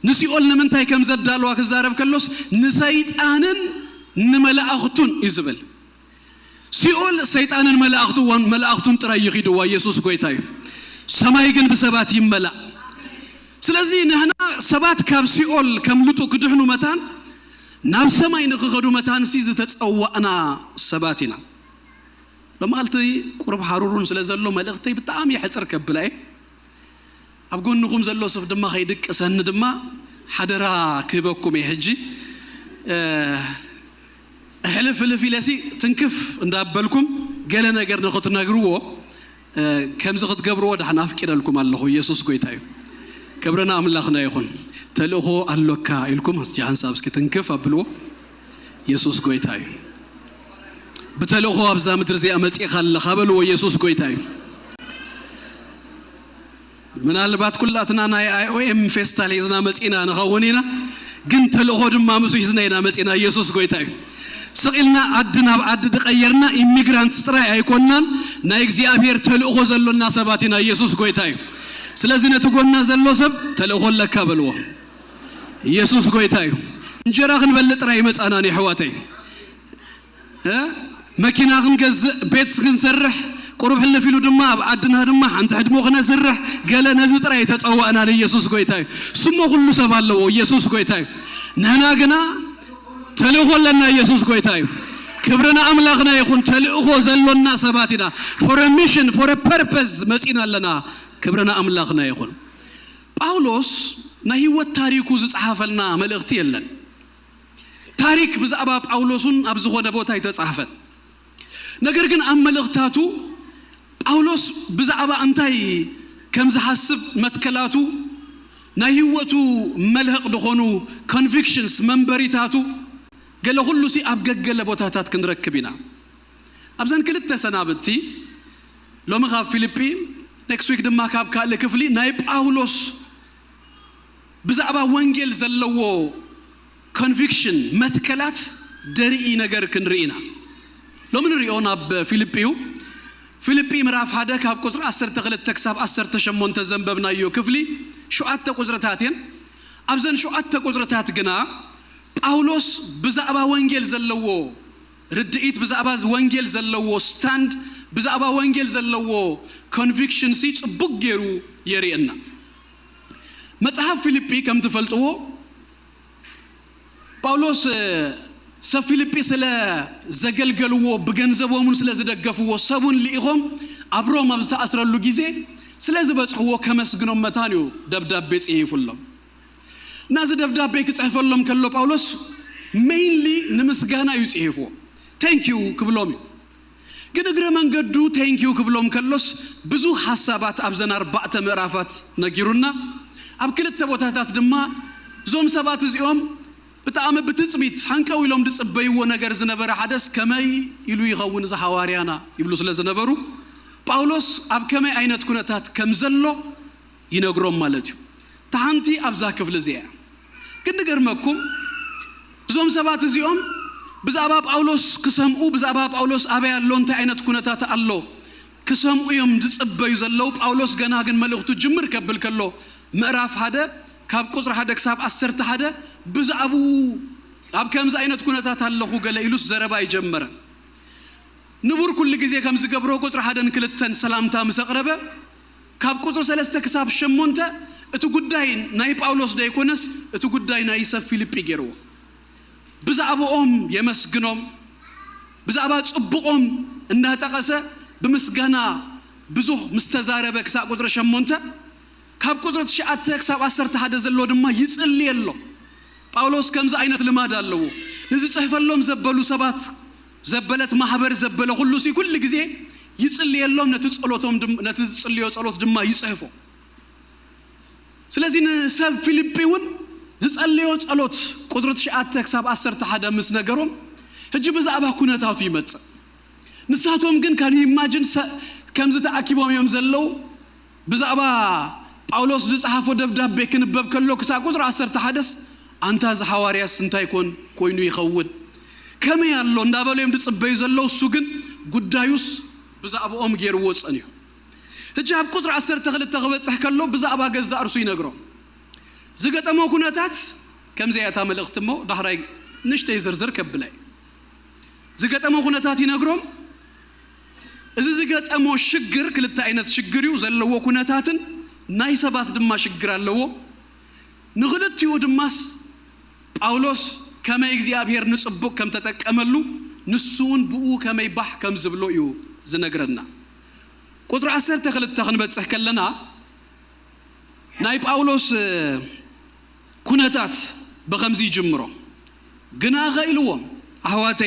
ንሲኦል ንምንታይ ከም ዘዳልዋ ክዛረብ ከሎስ ንሰይጣንን نملأختون إزبل سيول سيطان ملأختون ترى يخيدوا يسوع قويتاي سمايجن بسبات يملأ سلازي نحنا سبات كاب سيول كملتو كدحنو متان نام سماي نخخدو متان سيز تتصوأنا سباتنا لما قلت قرب حرورون سلازلو ملأختي بتعام يحصر كبلاي أبقول نقوم زلوا صف دم خيدك سن دم حدرا كبكم يحجي حلف لاسي تنكف ندابلكم قالنا قرنا خطنا قروه كم زغت قبروه ده حنافك إلى لكم الله يسوع قويتاي كبرنا أملاخنا يخون تلقوا اللوكا إلكم هسجان سابس كتنكف أبلو يسوع قويتاي بتلقوا أبزام ترزي أمتي خل خبلو يسوع قويتاي من البات كلاتنا ناي أم فيستال إذنا مسئنا نخونينا قنت لغود ما مسو إذنا مسئنا يسوع قويتاي سقلنا عدنا عد غيرنا إميغرانت ستراي أيكوننا نايكزي أبير تلغو زلو الناس باتنا يسوع قويتاي سلازنا تقولنا زلو سب تلغو لك بلوه يسوع قويتاي نجراغن بلتراي مسأنا نحواتي ماكينا غنجز بيت غنسرح قرب حلف له دماء عدنا دماء أنت حدمو غنا سرح قال نزت رأي تتصوى أنا ليسوع قويتاي سمو كل سبال له يسوع قويتاي نحنا جنا تلوه لنا يسوع قويتاي كبرنا أملاخنا يكون تلوه زلنا سباتنا for a mission for a purpose مسئنا لنا كبرنا أملاخنا يكون باولوس نهي والتاريخ زعفلنا ملغتي لنا تاريخ بزعباب باولوسون أبزخونا بوتاي تزعفل نجر جن أملاختاتو باولوس بزعبا أنتي كم زحسب متكلاتو نهيوتو ملهق دخونو convictions منبريتاتو قال له كل شيء أبجج قال بوتاتات كنركبينا أبزن كلت سنابتي لو مخاف فيليبي next week دم ما كاب كله كفلي نايب باولوس بزعبا وانجيل زلوا conviction متكلات دري نجر كنرينا لو من ريونا بفيليبيو فيليبي مراف هذا كاب قصر أسر تغلط تكسب أسر تشمون تزنبنا يو كفلي شو أنت قصرتاتين أبزن شو أنت قصرتات جنا باولوس بزعبا وانجيل زلوا رديت بزعبا وانجيل زلوا stand بزعبا وانجيل زلوا conviction سيج بقيرو يرينا متحف فيليبي كم تفلتوه باولوس سفيليبي سلا زجلجلوا بجنزبوا من سلا زدقفوا صابون ليهم أبرو ما بزت أسر اللوجيزة سلا زبط هو كمس جنوم متانيو دب بيت إيه فلهم ناس دب بيت إيه فلهم كلو باولوس mainly نمسجانا يوت إيه فو thank you كبلومي قد من قدو thank you كبلوم كلوس بزو حسابات أبزن 4 مرافات نجيرونا أبكل التبوتات دما زوم سبات اليوم بتأمل بتسميت حنكا ويلهم تسبي ونجر زنبرة حدث كماي يلو يغون زحواريانا يبلوس لزنبرو باولوس أب كماي أين تكون تات كمزلو ينقرم مالتيو تعنتي أبزاك في الزيا كنا جرمكم زوم سبات اليوم بزعباب باولوس كسمو بزعباب باولوس أبي اللون تأين تكون تات الله كسمو يوم تسبي زلو باولوس جناجن ملختو جمر كبل كله مراف هذا كاب قصر هذا كساب أسرت هذا بزعبو أب كم زاينة تكون تاتلخو قال إلوس زربا يجمر نبور كل جزء كم زقبرو قصر هذا نكلتن سلام تام سقربه كاب قصر سلسة كساب شمونته اتقداين ناي باولوس دا يكونس اتقداين ناي فيليبي جرو بزعبو يمسجنهم بزعبات صبقهم إنها تقاسة بمسجنا بزوح مستزاربك كساب قصر شمونته كاب قدرة شعات كساب أسرت هذا زلود ما يسأل الله باولوس كم زاينة لماذا الله نزيد صحيح اللهم زبلوا سبات زبلت محبر زبلوا كل شيء كل جزء يسأل الله نتسألوتهم نتسألوت دم ما يصحفوا سلازين سب فيليبيون زسأل الله ألوت قدرة شعات كساب أسرت هذا مسنجرهم هجيب زعبها كنا تعطي مت نساتهم جن كان يماجن كم زت أكيبهم يوم زلوا بزعبها باولوس دصحافو دبداب بكنبب كلو كسا قدر 10 حدث انت ز حوارياس انت يكون كوينو يخود كما يالو እንዳበለው يمدصبي زلو እሱ ግን ጉዳዩስ بزعبو ኦም ገይርዎ ጸንዩ ህጃብ ቁጥር 10 ተኽልተ ክበጽሕ ከሎ ብዛዕባ ገዛ እርሱ ይነግሮ ዝገጠመው ኩነታት ከምዚያታ መልእኽትሞ ዳህራይ ንሽተይ ዝርዝር ከብላይ ዝገጠሞ ኩነታት ይነግሮም እዚ ዝገጠሞ ሽግር ክልተ አይነት ሽግሪው ዘለዎ ኩነታትን ናይ ሰባት ድማ ሽግር ኣለዎ ንግልትዩ ድማስ ጳውሎስ ከመይ እግዚአብሔር ንጽቡቅ ከም ተጠቀመሉ ንሱን ብኡ ከመይ ባህ ከም ዝብሎ እዩ ዝነግረና ቁጥር 12 ክንበጽሕ ከለና ናይ ጳውሎስ ኩነታት በኸምዚ ጅምሮ ግና ኸኢልዎ አህዋቴ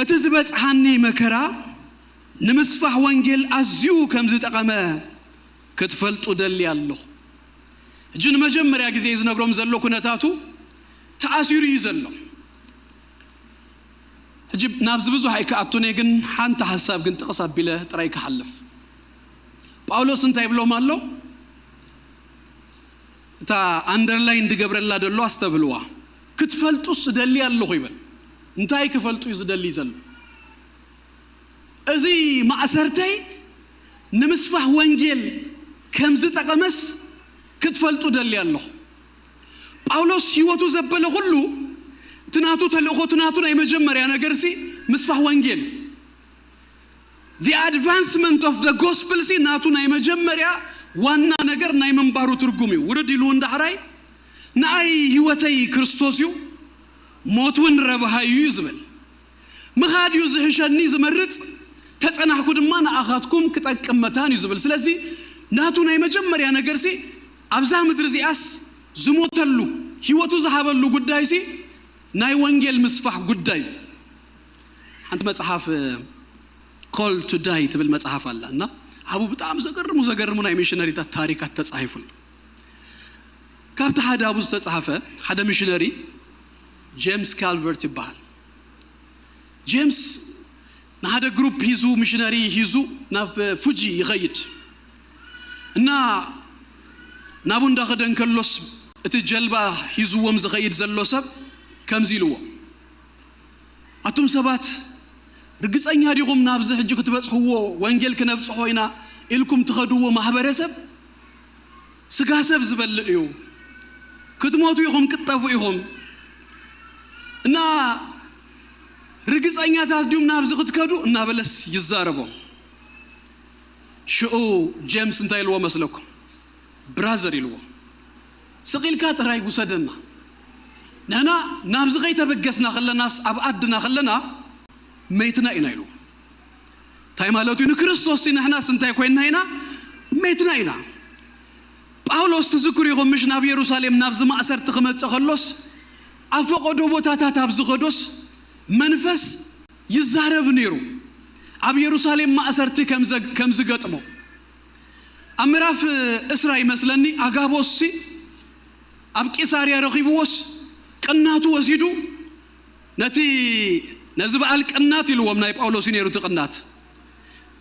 እቲ ዝበጽሐኒ መከራ ንምስፋሕ ወንጌል ኣዝዩ ከም ዝጠቀመ ክትፈልጡ ደልያለሁ እጅን መጀመሪያ ጊዜ ዝነግሮም ዘሎ ኩነታቱ ተኣሲሩ ይዘሎ እጅብ ናብዝ ብዙ ሃይከኣቱኔ ግን ሓንተ ሐሳብ ግን ተቀሳቢለ ጥራይ ከሐልፍ ጳውሎስ እንታይ ብሎም ኣሎ እታ አንደርላይን ድገብረላ ደሎ አስተብልዋ ክትፈልጡስ ደልያለሁ ይበል እንታይ ክፈልጡ ይዝደል ይዘል እዚ ማዕሰርተይ ንምስፋሕ ወንጌል ከም ዝጠቀመስ ክትፈልጡ ደልያለሁ ጳውሎስ ህይወቱ ዘበለ ሁሉ ትናቱ ተልእኮ ትናቱ ናይ መጀመሪያ ነገርሲ ምስፋሕ ወንጌል the advancement of the gospel ሲ ናቱ ናይ መጀመሪያ ዋና ነገር ናይ መንባሩ ትርጉም እዩ ውርድ ይሉ እንዳሕራይ ናይ ህይወተይ ክርስቶስ እዩ ሞቱን ረብሃዩ ይዝብል ምኻድዩ ዝሕሸኒ ዝመርጽ ተጸናሕኩ ድማ ንኣኻትኩም ክጠቅም መታን ይዝብል ስለዚህ ናቱ ናይ መጀመሪያ ነገርሲ አብዛ ምድር ዚአስ ዝሞተሉ ህይወቱ ዝሃበሉ ጉዳይሲ ናይ ወንጌል ምስፋሕ ጉዳይ አንተ መጽሐፍ call to die ትብል መጽሐፍ አለና አቡ በጣም ዘገርሙ ናይ ሚሽነሪታት ታሪካት ተጻሒፉል ካብታ ሓደ አቡ ተጻፈ ሓደ ሚሽነሪ ጄምስ ካልቨርት ይባል ጄምስ ናደ ግሩፕ ሂዙ ሚሽነሪ ሂዙ ናብ ፉጂ ይኸይድ እና ናቡ እንዳኸደን ከሎስ እቲ ጀልባ ሂዙዎም ዝኸይድ ዘሎ ሰብ ከምዚልዎ አቱም ሰባት ርግጸኛ ዲኹም ናብዚ ሕጂ ክትበጽሕዎ ወንጌል ክነብጽሖ ኢና ኢልኩም ትኸድዎ ማህበረሰብ ስጋ ሰብ ዝበልዕ እዩ ክትሞቱ ኢኹም ክትጠፉ ኢኹም እና ርግጸኛታት ዲም ናብዚ ክትከዱ እና በለስ ይዛረቦ ሽኡ ጄምስ እንታይ ኢልዎ መስለኩም ብራዘር ኢልዎ ስቂልካ ጥራይ ጉሰደና ነና ናብዚ ኸይተበገስና ኸለናስ ኣብ ኣድና ኸለና መይትና ኢና ኢሉ ታይ ማለቱ ንክርስቶስ ንሕናስ እንታይ ኮይና ኢና መይትና ኢና ጳውሎስ ትዝክሩ ኢኹም ምሽ ናብ ኢየሩሳሌም ናብዚ ማእሰርቲ ክመጽእ ኸሎስ ኣፈቆዶ ቦታታት ኣብ ዝኸዶስ መንፈስ ይዛረብ ነይሩ ኣብ ኢየሩሳሌም ማእሰርቲ ከም ዝገጥሞ ኣብ ምዕራፍ እስራ ይመስለኒ አጋቦስ ኣብ ቂሳርያ ረኺብዎስ ቅናቱ ወሲዱ ነቲ ነዚ በዓል ቅናት ኢልዎም ናይ ጳውሎስ ነይሩ ትቅናት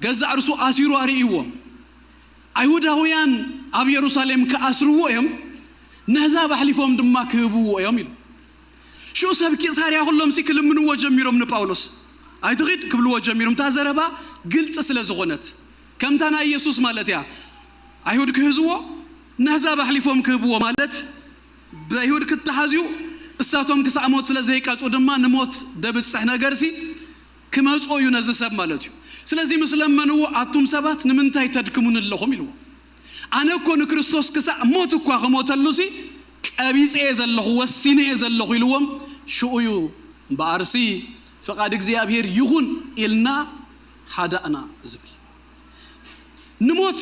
ገዛ እርሱ ኣሲሩ ኣርእይዎም አይሁዳውያን ኣብ ኢየሩሳሌም ከኣስርዎ እዮም ነዛ ባሕሊፎም ድማ ክህብዎ እዮም ኢሉ شو سبك صاري أقول لهم سيك لمن وجميرهم نباولوس أيتغيد قبل وجميرهم تازربا قلت أسئلة زغنت كم تنا يسوع مالتها أيهود كهزوا نهزا بحلفهم كهبوا مالت بأيهود كتحازيو الساتهم كساموت سلزيك أتودما نموت دبت سحنا جرسي كما تقول ينزل مالتيو سلزي مسلم منو أتوم سبات نمنتهي تدكمون اللهم يلو أنا كون كريستوس كسا موتو كوا موت اللوسي أبيز إزله والسين إزله يلوم شو يو بارسي فقد إخزيابير يهون إلنا حدانا زبل نموت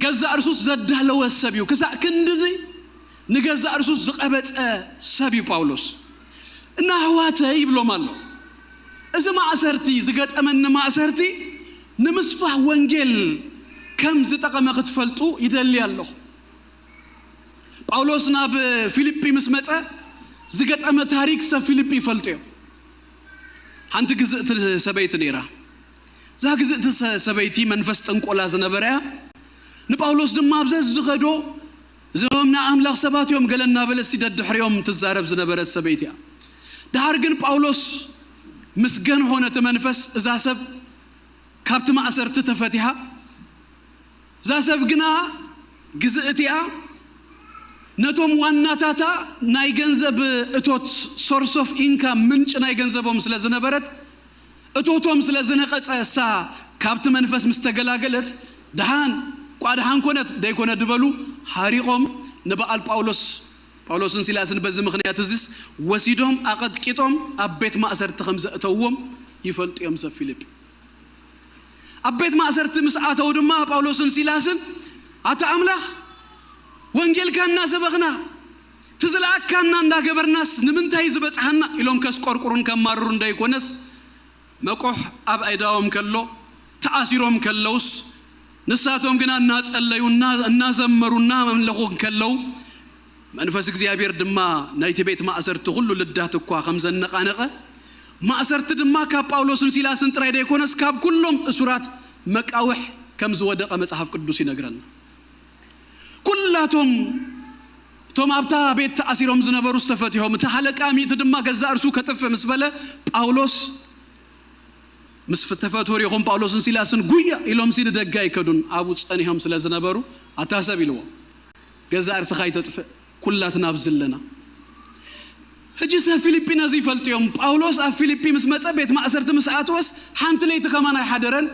جزء أرسوس زده لو السبيو كسا كندزي نجزء أرسوس زقبت سبيو باولوس نهواته يبلو مالو إذا ما أسرتي زقت أمن ما أسرتي نمسفح وانجيل كم زتقام يختفلتو يدلي الله باولوس ناب فيليبي مسمته زقت أما تاريخ فيليبي فلتيو هانت جزء سبيت نيرا زها جزء سبيتي منفست انقولا زنبريا نباولوس دم مابزز زغدو زومنا أملاخ سباتيوم قالنا بلسي دحريوم تزارب زنبرت سبيتيا دهارجن باولوس مسجن هنا تمنفس زاسب كابت ما أسرت تفتيها زاسب جنا جزءتيا ነቶም ዋናታታ ናይ ገንዘብ እቶት ሶርስ ኦፍ ኢንካም ምንጭ ናይ ገንዘቦም ስለ ዝነበረት እቶቶም ስለ ዝነቀጸ እሳ ካብቲ መንፈስ ምስተገላገለት ደሃን ቋድሃን ኮነት ደይኮነ ድበሉ ሃሪቆም ንበዓል ጳውሎስን ሲላስን በዚ ምክንያት እዚስ ወሲዶም አቀጥቂጦም ኣብ ቤት ማእሰርቲ ከም ዘእተውዎም ይፈልጡ እዮም ሰብ ፊልጵ ኣብ ቤት ማእሰርቲ ምስ ኣተው ድማ ጳውሎስን ሲላስን ኣታ አምላኽ ወንጌልካና ሰበኽና ትዝለአካና እንዳገበርናስ ንምንታይ ዝበጽሐና ኢሎም ከስቆርቁሩን ከማርሩ እንዳይኮነስ መቆሕ ኣብ አይዳዎም ከሎ ተአሲሮም ከለውስ ንሳቶም ግና እናጸለዩና እናዘመሩና መምለኹን ከለው መንፈስ እግዚአብሔር ድማ ናይቲ ቤት ማእሰርቲ ሁሉ ልዳት እኳ ከም ዘነቃነቀ ማእሰርቲ ድማ ካብ ጳውሎስን ሲላስን ጥራይ ደይኮነስ ካብ ኩሎም እሱራት መቃውሕ ከም ዝወደቀ መጽሐፍ ቅዱስ ይነግረና ኩላቶም ቶም ኣብታ ቤት ተአሲሮም ዝነበሩ ዝተፈትዮም ተሐለቃሚት ድማ ገዛ እርሱ ከጥፍ ምስበለ ጳውሎስ ምስ ተፈትወሪኹም ጳውሎስን ሲላስን ጉያ ኢሎም ሲል ደጋ ይከዱን አቡ ጸኒሖም ስለ ዝነበሩ አታሰብ ይልዎ ገዛ እርሱ ካይተጥፍ ኩላትና ብዝለና ህጂሰ ፊልጵና ዝፈልጥዮም ጳውሎስ ኣብ ፊልጵ ምስ መጸ ቤት ማእሰርቲ ምስ ኣተወስ ሓንቲ ለይቲ ከማን ኣይሓደረን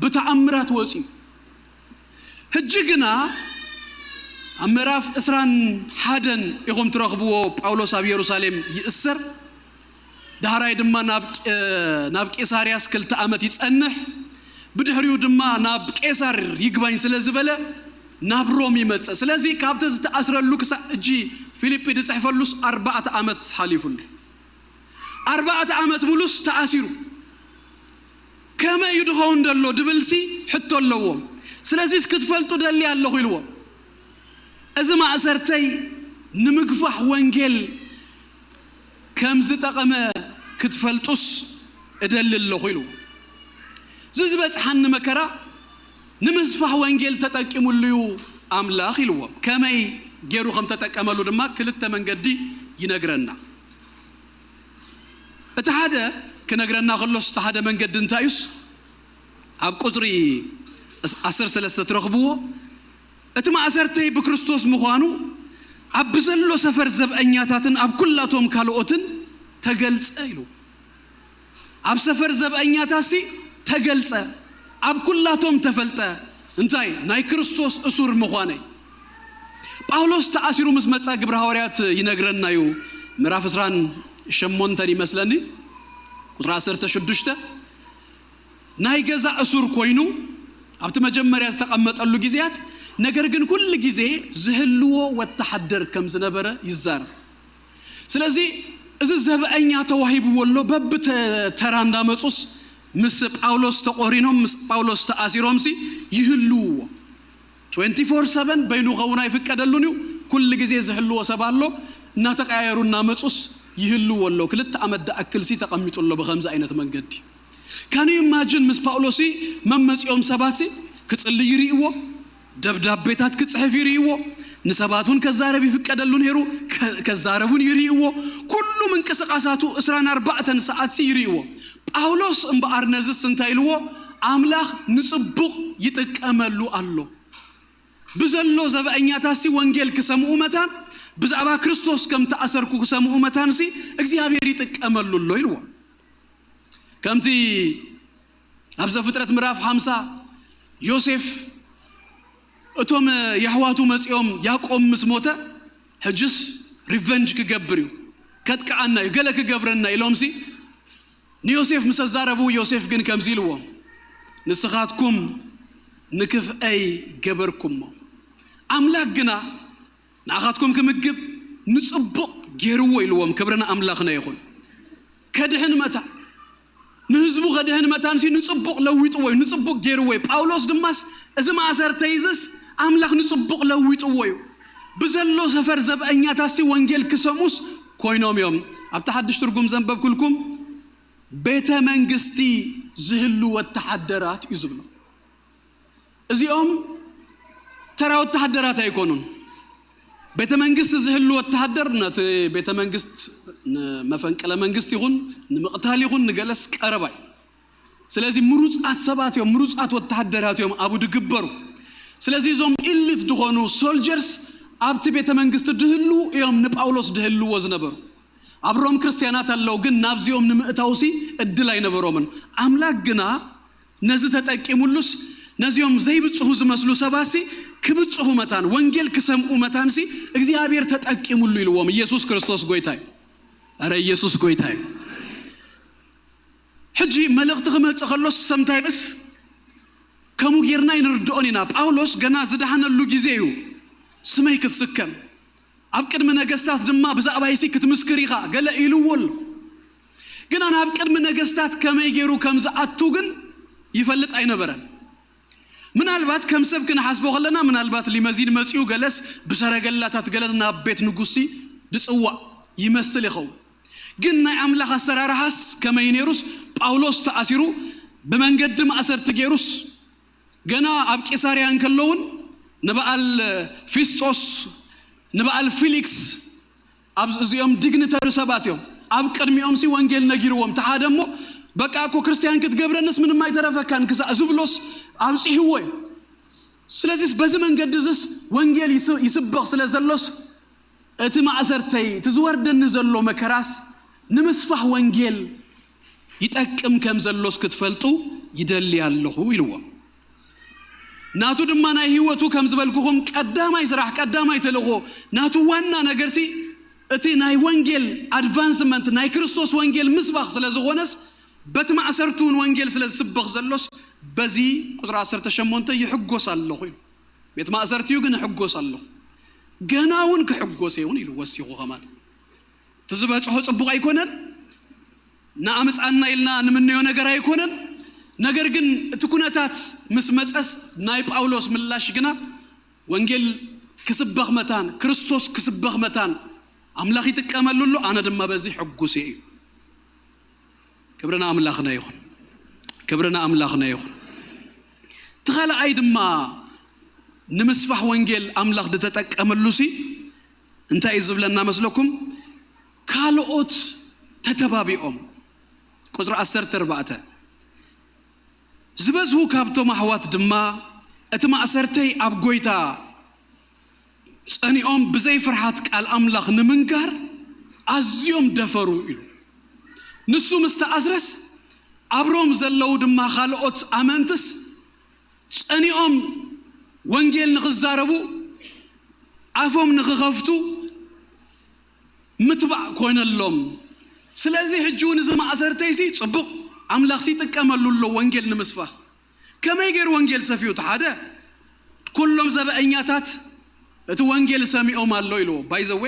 ብተአምራት ወፂ ህጂ ግና أمراف إسران حدن يقوم ترغبوا باولوس أب يروساليم يأسر دهراي دما نابك إسارياس كل تأمت يتسأنح بدهريو دما نابك إسار يقبين سلازبلا ناب رومي متس سلازي كابتز تأسر اللوكس جي فيليبي دتسحف اللوس 4 أمت حاليفل 4 أمت ملوس تأسيرو كما يدخون دلو دبلسي حتى اللوم سلازي سكتفلتو دلي الله يلوم إذا ما أسرتي نمقفح وانجيل كم زتقم كتفلتوس إدل اللغيلو زوزبت حن مكرا نمزفح وانجيل تتكم الليو أملاخ يلو كما جيرو خم تتكملوا دما كلتا من قدي ينقرنا اتحادة كنقرنا خلص اتحادة من قد انتايس عب قطري أسر سلسة ترغبوه اتما أسرتي بكريستوس مخانو عبزلو سفر زبأنياتاتن عب كلاتهم كالوتن تقلص ايلو عب سفر زبأنياتاسي تقلص عب كلاتهم تفلتا انتاي ناي كريستوس اسور مخاني باولوس تأسيرو مسمتسا قبر هوريات ينقرنا يو مراف اسران شمون تاني مسلني قطر عسر تشدشتا ناي قزا اسور كوينو عبت مجمّر يستقمت قالو جزيات ነገር ግን ኩል ጊዜ ዝህልዎ ወተሐደር ከም ዝነበረ ይዛር ስለዚህ እዚ ዘበአኛ ተዋሂብ ወሎ በብተ ተራንዳ መጹስ ምስ ጳውሎስ ተቆሪኖም ምስ ጳውሎስ ተአሲሮምሲ ይህልዎ 24/7 በይኑ ኸውና ይፈቀደሉን ኩል ጊዜ ዝህልዎ ሰባሎ እና ተቀያየሩና መጹስ ይህልዎ ወሎ ክልተ አመት አክልሲ ተቀምጡሎ በኸምዛ አይነት መንገድ ካን ኢማጂን ምስ ጳውሎሲ መመጽዮም ሰባሲ ክጽልይ ይሪእዎ ደብዳቤታት ክጽሕፍ ይሪእዎ ንሰባቱን ከዛረብ ይፈቀደሉን ሄሩ ከዛረቡን ይሪእዎ ኩሉ መንቀሳቃሳቱ 24 ሰዓት ይሪእዎ ጳውሎስ እምበአርነዝስ እንታይልዎ አምላኽ ንጽቡቅ ይጥቀመሉ አሎ ብዘሎ ዘበአኛታሲ ወንጌል ክሰምዑ መታን ብዛዕባ ክርስቶስ ከም ተአሰርኩ ክሰምዑ መታንሲ እግዚአብሔር ይጥቀመሉ ሎ ይልዎ ከምቲ ኣብ ዘፍጥረት ምዕራፍ 50 ዮሴፍ እቶም ያህዋቱ መጽዮም ያቆም ምስሞተ ሕጅስ ሪቨንጅ ክገብር ከጥቃአና ይገለ ክገብረና ኢሎምሲ ንዮሴፍ ምሰዛረቡ ዮሴፍ ግን ከምዚልዎ ንስኻትኩም ንክፍአይ ገበርኩም አምላክ ግና ንአኻትኩም ክምግብ ንጽቡቅ ጌርዎ ኢልዎም ክብረና አምላኽና ይኹን ከድህን መታ ንህዝቡ ከድህን መታንሲ ንጽቡቅ ለዊጥዎ ንጽቡቅ ጌርዎ ጳውሎስ ድማስ እዚ ማእሰር ተይዝስ አምላኽ ንጽቡቅ ለዊጥዎ ብዘሎ ሰፈር ዘብአኛታሲ ወንጌል ክሰሙስ ኮይኖም ኣብ ተሐድሽ ትርጉም ዘንበብኩልኩም ቤተ መንግስቲ ዝህሉ ወተሐደራት ይዝብሉ እዚኦም ተራ ወተሐደራት አይኮኑን ቤተ መንግስት ዝህሉ ወተሐደር ነት ቤተ መንግስት መፈንቅለ መንግስት ይሁን ንምቅታል ይሁን ንገለስ ቀረባይ ስለዚህ ምሩጻት ሰባት እዮም ምሩጻት ወተሐደራት እዮም አቡ ድግበሩ ስለዚህ ዞም ኢሊት ድኾኑ ሶልጀርስ ኣብቲ ቤተ መንግስት ድህሉ እዮም ንጳውሎስ ድህሉ ወዝነበሩ ኣብሮም ክርስቲያናት ኣለው ግን ናብዚኦም ንምእታውሲ እድል ኣይነበሮምን ኣምላክ ግና ነዚ ተጠቂሙሉስ ነዚኦም ዘይብጽሑ ዝመስሉ ሰባሲ ክብጽሑ መታን ወንጌል ክሰምዑ መታንሲ እግዚአብሔር ተጠቂሙሉ ይልዎም ኢየሱስ ክርስቶስ ጎይታይ አረ ኢየሱስ ጎይታይ ሕጂ መልእክት ክመጽእ ከሎስ ሰምታይስ ከሙ ጌርና ይንርድኦኒና ጳውሎስ ገና ዝደሃነሉ ጊዜ እዩ ስመይ ክትስከም ኣብ ቅድሚ ነገስታት ድማ ብዛዕባይሲ ክትምስክር ኢኻ ገለ ኢሉወል ግን ኣነ ኣብ ቅድሚ ነገስታት ከመይ ገይሩ ከምዝኣቱ ግን ይፈልጥ ኣይነበረን ምናልባት ከም ሰብ ክንሓስቦ ከለና ምናልባት ሊመዚን መጽኡ ገለስ ብሰረገላታት ገለና ቤት ንጉሲ ድጽዋዕ ይመስል ይኸው ግን ናይ ኣምላኽ ኣሰራርሓስ ከመይ ነይሩስ ጳውሎስ ተኣሲሩ በመንገድ ማእሰርቲ ገይሩስ ገና ኣብ ቂሳርያ እንከለውን ንበዓል ፊስጦስ ንበዓል ፊሊክስ ኣብ እዚኦም ዲግኒተሪ ሰባት እዮም ኣብ ቅድሚኦም ሲ ወንጌል ነጊርዎም ተሓደሞ በቃ እኮ ክርስቲያን ክትገብረንስ ምንም አይተረፈካን ዝብሎስ ኣብጽሕዎ ስለዚህ በዚ መንገድ ዝስ ወንጌል ይስበኽ ስለዘሎስ እቲ ማእሰርተይ ትዝወርደን ዘሎ መከራስ ንምስፋሕ ወንጌል ይጠቅም ከም ዘሎስ ክትፈልጡ ይደሊ ያለሁ ይልዎ ናቱ ድማ ናይ ህይወቱ ከም ዝበልኩኹም ቀዳማይ ስራሕ ቀዳማይ ተልእኮ ናቱ ዋና ነገርሲ እቲ ናይ ወንጌል አድቫንስመንት ናይ ክርስቶስ ወንጌል ምስባኽ ስለዝኾነስ በቲ ማእሰርቱን ወንጌል ስለዝስበኽ ዘሎስ በዚ ቁጥር 18 ይሕጎስ ኣለኹ ቤት ማእሰርቲዩ ግን ይሕጎስ ኣለኹ ገናውን ክሕጎስ ይሁን ኢሉ ወሲኹ ኸማል ትዝበጽሖ ጽቡቕ ኣይኮነን ናአምጻና ኢልና ንምንዮ ነገር ኣይኮነን ነገር ግን እቲ ኩነታት ምስ መጸስ ናይ ጳውሎስ ምላሽ ግና ወንጌል ክስበኽ መታን ክርስቶስ ክስበኽ መታን አምላኽ ይጥቀመሉሉ አነ ድማ በዚ ሕጉስ እዩ ክብርና አምላኽና ይኹን ክብርና አምላኽና ይኹን ተኻልኣይ ድማ ንምስፋሕ ወንጌል አምላኽ ድተጠቀመሉሲ እንታይ ዝብለና መስለኩም ካልኦት ተተባቢኦም ቁጥር 14 ዝበዝሁ ካብቶም ኣሕዋት ድማ እቲ ማእሰርተይ ኣብ ጎይታ ጸኒኦም ብዘይ ፍርሃት ቃል አምላኽ ንምንጋር ኣዝዮም ደፈሩ ኢሉ ንሱ ምስተኣስረስ ኣብሮም ዘለው ድማ ካልኦት ኣመንትስ ጸኒኦም ወንጌል ንኽዛረቡ ኣፎም ንኽኸፍቱ ምትባዕ ኮይነሎም ስለዚህ ሕጂውን እዚ ማእሰርተይሲ ጽቡቕ አምላኽ ሲጥቀመሉሎ ወንጌል ንምስፋኽ ከመይ ገይሩ ወንጌል ሰፊዩ ተሓደ ኩሎም ዘበአኛታት እቲ ወንጌል ሰሚኦም ኣሎ ኢልዎ ባይዘዌ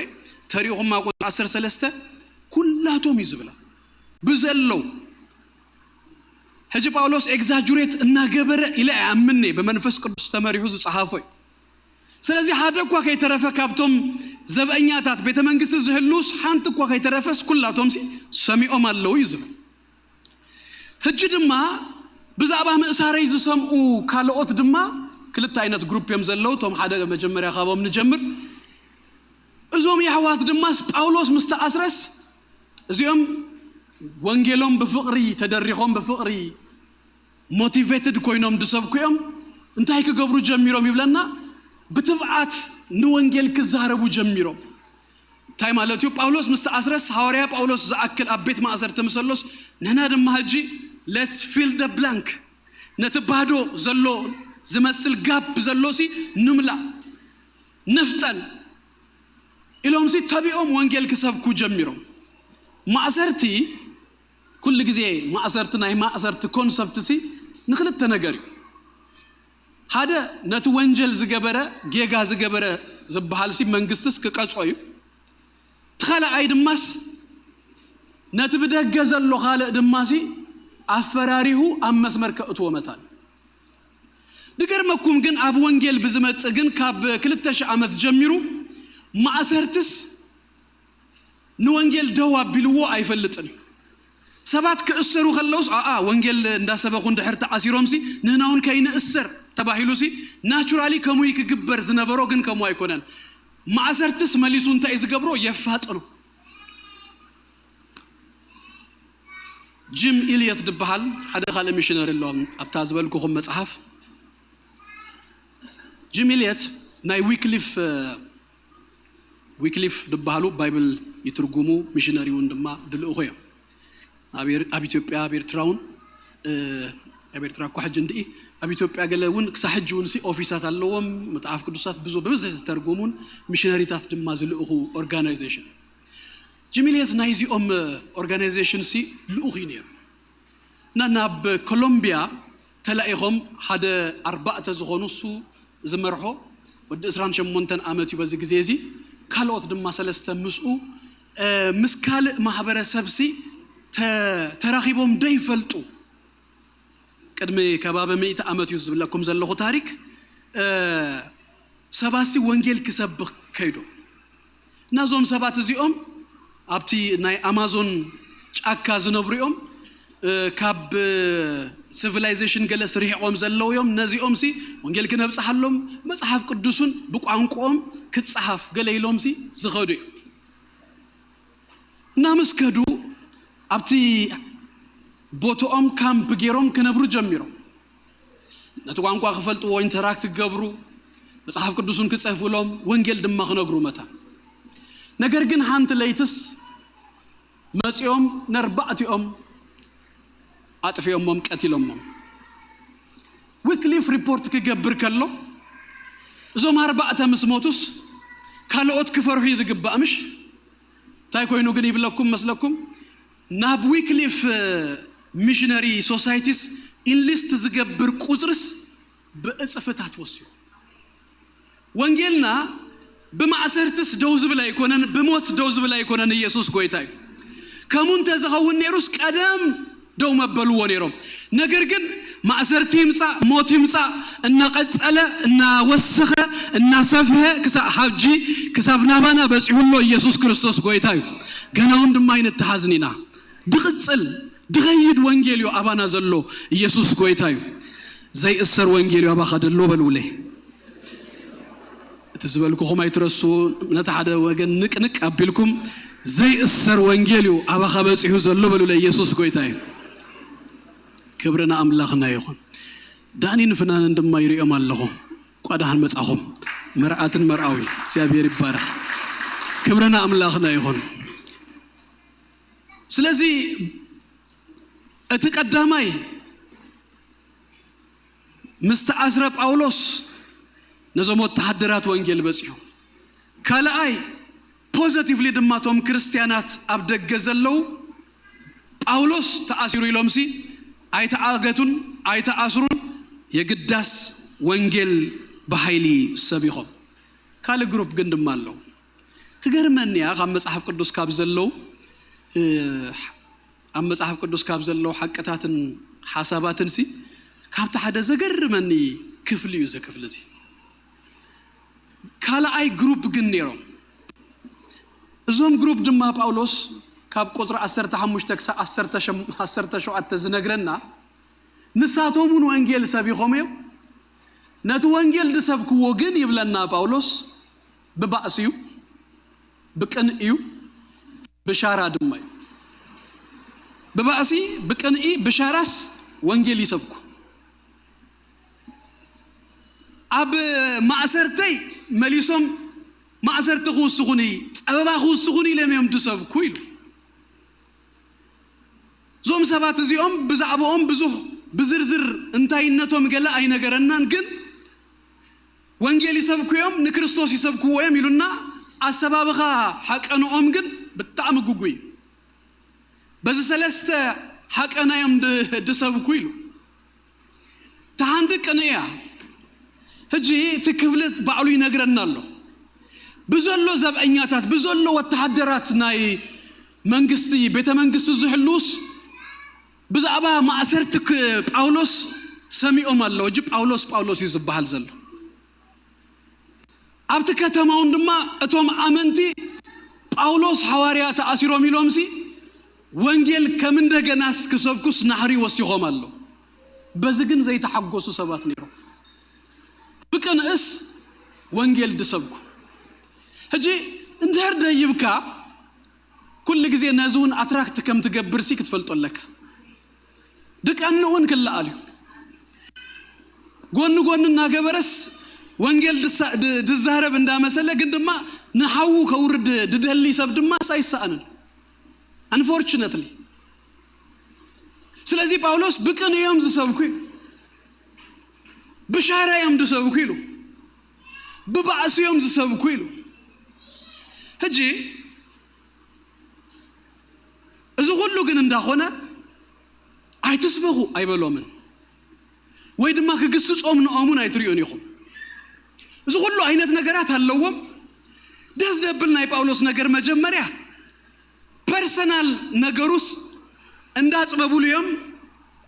ተሪኹም ቁጥር 13 ኩላቶም ይዝብላ ብዘለው ሕጂ ጳውሎስ ኤግዛጁሬት እናገበረ ኢለ ኣምኔ በመንፈስ ቅዱስ ተመሪሑ ዝጸሓፎ ስለዚህ ሓደ እኳ ከይተረፈ ካብቶም ዘበአኛታት ቤተ መንግስት ዝህሉስ ሓንቲ እኳ ከይተረፈስ ኩላቶም ሰሚኦም ኣለው ይዝብል ሕጂ ድማ ብዛዕባ ምእሳረይ ዝሰምዑ ካልኦት ድማ ክልተ ዓይነት ግሩፕ እዮም ዘለው ቶም ሓደ መጀመርያ ካብኦም ንጀምር እዞም የሕዋት ድማስ ጳውሎስ ምስተኣስረስ እዚኦም ወንጌሎም ብፍቕሪ ተደሪኾም ብፍቕሪ ሞቲቬትድ ኮይኖም ድሰብኩ እዮም እንታይ ክገብሩ ጀሚሮም ይብለና ብትብዓት ንወንጌል ክዛረቡ ጀሚሮም እንታይ ማለት እዩ ጳውሎስ ምስተኣስረስ ሐዋርያ ጳውሎስ ዝኣክል ኣብ ቤት ማእሰርቲ ምሰሎስ ነና ድማ ሕጂ let's fill the blank ነትባዶ ዘሎ ዝመስል ጋፕ ዘሎሲ ንምላ ነፍጠን ኢሎምሲ ተቢኦም ወንጌል ክሰብኩ ጀሚሮም ማእሰርቲ ኩል ጊዜ ማእሰርቲ ናይ ማእሰርቲ ኮንሰፕትሲ ንኽልተ ነገር እዩ ሓደ ነቲ ወንጀል ዝገበረ ጌጋ ዝገበረ ዝበሃልሲ መንግስትስ ክቀጽኦ እዩ ተኻልኣይ ድማስ ነቲ ብደገ ዘሎ ካልእ ድማሲ ኣፈራሪሁ ኣብ መስመር ከእትዎ መታን ድገርመኩም ግን ኣብ ወንጌል ብዝመጽእ ግን ካብ 2000 ዓመት ጀሚሩ ማእሰርትስ ንወንጌል ደው ኣቢልዎ ኣይፈልጥን ሰባት ክእሰሩ ከለውስ ወንጌል እንዳሰበኹ እንድሕር ተዓሲሮምሲ ንህናውን ከይንእሰር ተባሂሉሲ ናቹራሊ ከመይ ክግበር ዝነበሮ ግን ከመይ ኣይኮነን ማእሰርትስ መሊሱ እንታይ ዝገብሮ የፋጥኑ ጂም ኢሊየት ድበሃል ሓደ ካለ ሚሽነሪ ኣለዎም ኣብታ ዝበልኩኹም መጽሓፍ ጂም ኢሊየት ናይ ዊክሊፍ ዊክሊፍ ድባሉ ባይብል ይትርጉሙ ሚሽነሪውን ድማ ድልኡ ኾዮም ኣብ ኢትዮጵያ ኣብ ኤርትራውን ኣብ ኤርትራ እኮ ሕጂ እንድኢ ኣብ ኢትዮጵያ ገለ እውን ክሳብ ሕጂ እውን ኦፊሳት ኣለዎም መጽሓፍ ቅዱሳት ብብዝሒ ዝተርጉሙን ሚሽነሪታት ድማ ዝልእኹ ኦርጋናይዜሽን ጅሚልየት ናይዚኦም ኦርጋናይዜሽን ልኡኽ እዩ ነይሩ እና ናብ ኮሎምቢያ ተላኢኾም ሓደ 4 ዝኾኑ እሱ ዝመርሖ ወዲ 28 ዓመት እዩ በዚ ግዜ እዚ ካልኦት ድማ 3 ምስኡ ምስ ካልእ ማሕበረሰብ ተራኺቦም ደይፈልጡ ቅድሚ ከባቢ 100 ዓመት እዩ ዝብለኩም ዘለኹ ታሪክ ሰባሲ ወንጌል ክሰብኽ ከይዶ ናዞም ሰባት እዚኦም ኣብቲ ናይ አማዞን ጫካ ዝነብሩ እዮም ካብ ሲቪላይዜሽን ገለ ስሪሖም ዘለው እዮም ነዚኦም ወንጌል ክነብጽሓሎም መጽሓፍ ቅዱስን ብቋንቋኦም ክጽሓፍ ገለ ኢሎም ዝኸዱ እዮም እና መስከዱ ኣብቲ ቦቶኦም ካምፕ ገይሮም ክነብሩ ጀሚሮም ነቲ ቋንቋ ክፈልጥዎ ኢንተራክት ክገብሩ መጽሓፍ ቅዱስን ክጽሕፉሎም ወንጌል ድማ ክነግሩ መታ ነገር ግን ሓንቲ ለይትስ መጽኦም ነርባዕቲኦም አጥፊዮሞም ቀትሎሞም ዊክሊፍ ሪፖርት ክገብር ከሎ እዞም 4 ምስሞቱስ ካልኦት ክፈርሑ ይግባእ ምሽ ታይ ኮይኑ ግን ይብለኩም መስለኩም ናብ ዊክሊፍ ሚሽነሪ ሶሳይቲስ ኢንሊስት ዝገብር ቁጥርስ በእጽፈታት ወስዩ ወንጌልና በማዕሰርትስ ደውዝ ብላ ይኮነን በሞት ደውዝ ብላ ይኮነን ኢየሱስ ጎይታይ ከሙን ተዘኸውን ነሩስ ቀደም ደው መበሉ ወኔሮም ነገር ግን ማዕሰርት ይምጻ ሞት ይምጻ እና ቀጸለ እና ወሰኸ እና ሰፍኸ ክሳብ ሐጂ ክሳብ ናባና በጽሁሎ ኢየሱስ ክርስቶስ ጎይታዩ ገናውን ድማ አይነት ተሐዝኒና ድቅጽል ድገይድ ወንጌልዮ አባና ዘሎ ኢየሱስ ጎይታዩ ዘይ እሰር ወንጌልዮ አባኸደሎ በልውለ ትዝበልኩ ኸማይትረሱ ነታ ሓደ ወገን ንቅንቅ አቢልኩም ዘይ እሰር ወንጌልዮ አባኸ በጽሁ ዘሎ በልውለ ኢየሱስ ጎይታዩ ክብርና አምላኽና ይኹን ዳኒን ፍናን እንደማይሪኦም ኣለኹ ቋዳህን መጻኹም መርዓትን መርዓዊ እግዚአብሔር ይባረክ ክብርና አምላኽና ይኹን ስለዚህ እትቀዳማይ ምስተአስረ ጳውሎስ ነዘሞት ተሐድራት ወንጌል በጽሑ ካልአይ ፖዚቲቭሊ ድማቶም ክርስቲያናት አብደገ ዘለው ጳውሎስ ተአሲሩ ኢሎምሲ አይተአገቱን አይተአስሩን የግዳስ ወንጌል በኃይሊ ሰቢኹም ካለ ግሩፕ ግንድም አለው ትገርመንያ ካብ መጽሐፍ ቅዱስ ካብ ዘለው ኣብ መጽሐፍ ቅዱስ ካብ ዘለው ሐቀታትን ሐሳባትን ካብታ ሓደ ዘገርመኒ ክፍል እዩ ዘክፍል እዚ ካለ አይ ግሩፕ ግን ነሮም እዞም ግሩፕ ድማ ጳውሎስ ካብ ቁጥር 15 ክሳብ 17 ዝነግረና ንሳቶሙን ወንጌል ሰቢኾም እዮም ነቲ ወንጌል ድሰብክዎ ግን ይብለና ጳውሎስ በባእስዩ ብቅንእዩ ብሻራ ድማ እዩ በባእሲ ብቅንኢ ብሻራስ ወንጌል ይሰብኩ ኣብ ማእሰርተይ መሊሶም ማእሰርት ኹስኹኒ ጸበባ ኹስኹኒ ለምዮም ድሰብኩ ኢሉ ዞም ሰባት እዚኦም ብዛዕባኦም ብዙሕ ብዝርዝር እንታይነቶም ገለ አይነገረናን ግን ወንጌል ይሰብኩዮም ንክርስቶስ ይሰብኩዎም ኢሉና አሰባብኻ ሐቀኖኦም ግን ብጣዕሚ ጉጉይ በዚ ሰለስተ ሐቀናዮም ድሰብኩ ኢሉ ታሃንት ቅንያ ሕጂ ትክፍለት ባዕሉ ይነግረና ኣሎ ብዘሎ ዘብአኛታት ብዘሎ ወተሐደራት ናይ መንግስቲ ቤተ መንግስቲ ዝሕሉስ ብዛዕባ ማእሰርት ጳውሎስ ሰሚኦም ኣለዉ እጂ ጳውሎስ ይዝበሃል ዘሎ ኣብቲ ከተማውን ድማ እቶም አመንቲ ጳውሎስ ሐዋርያ ተአሲሮም ኢሎምሲ ወንጌል ከም እንደገናስ ክሰብኩስ ናሕሪ ወሲኾም ኣሎ በዚ ግን ዘይተሐጎሱ ሰባት ነይሮም ብቅንእስ ወንጌል ድሰብኩ ሕጂ እንድሕር ደይብካ ኩል ጊዜ ነዙውን አትራክት ከም ትገብር ክትፈልጦለካ ድቀንውን ክለአልዩ ጎን እናገበረስ ወንጌል ድዛረብ እንዳመሰለ ግን ድማ ንሐው ከውርድ ድደሊ ሰብ ድማ ሳይሳአን unfortunately ስለዚህ ጳውሎስ ብቅን እዮም ዝሰብኩ ብሻራ እዮም ዝሰብኩ ይሉ ብባዕስ እዮም ዝሰብኩ ይሉ ሕጂ እዚ ሁሉ ግን እንዳኾነ አይትስበኹ አይበሎምን ወይ ድማ ክግስጾም ንኦሙን አይትሪዮን ይኹም እዚ ሁሉ አይነት ነገራት አለዎም ደስ ደብል ናይ ጳውሎስ ነገር መጀመሪያ ፐርሰናል ነገሩስ እንዳጽበቡልዮም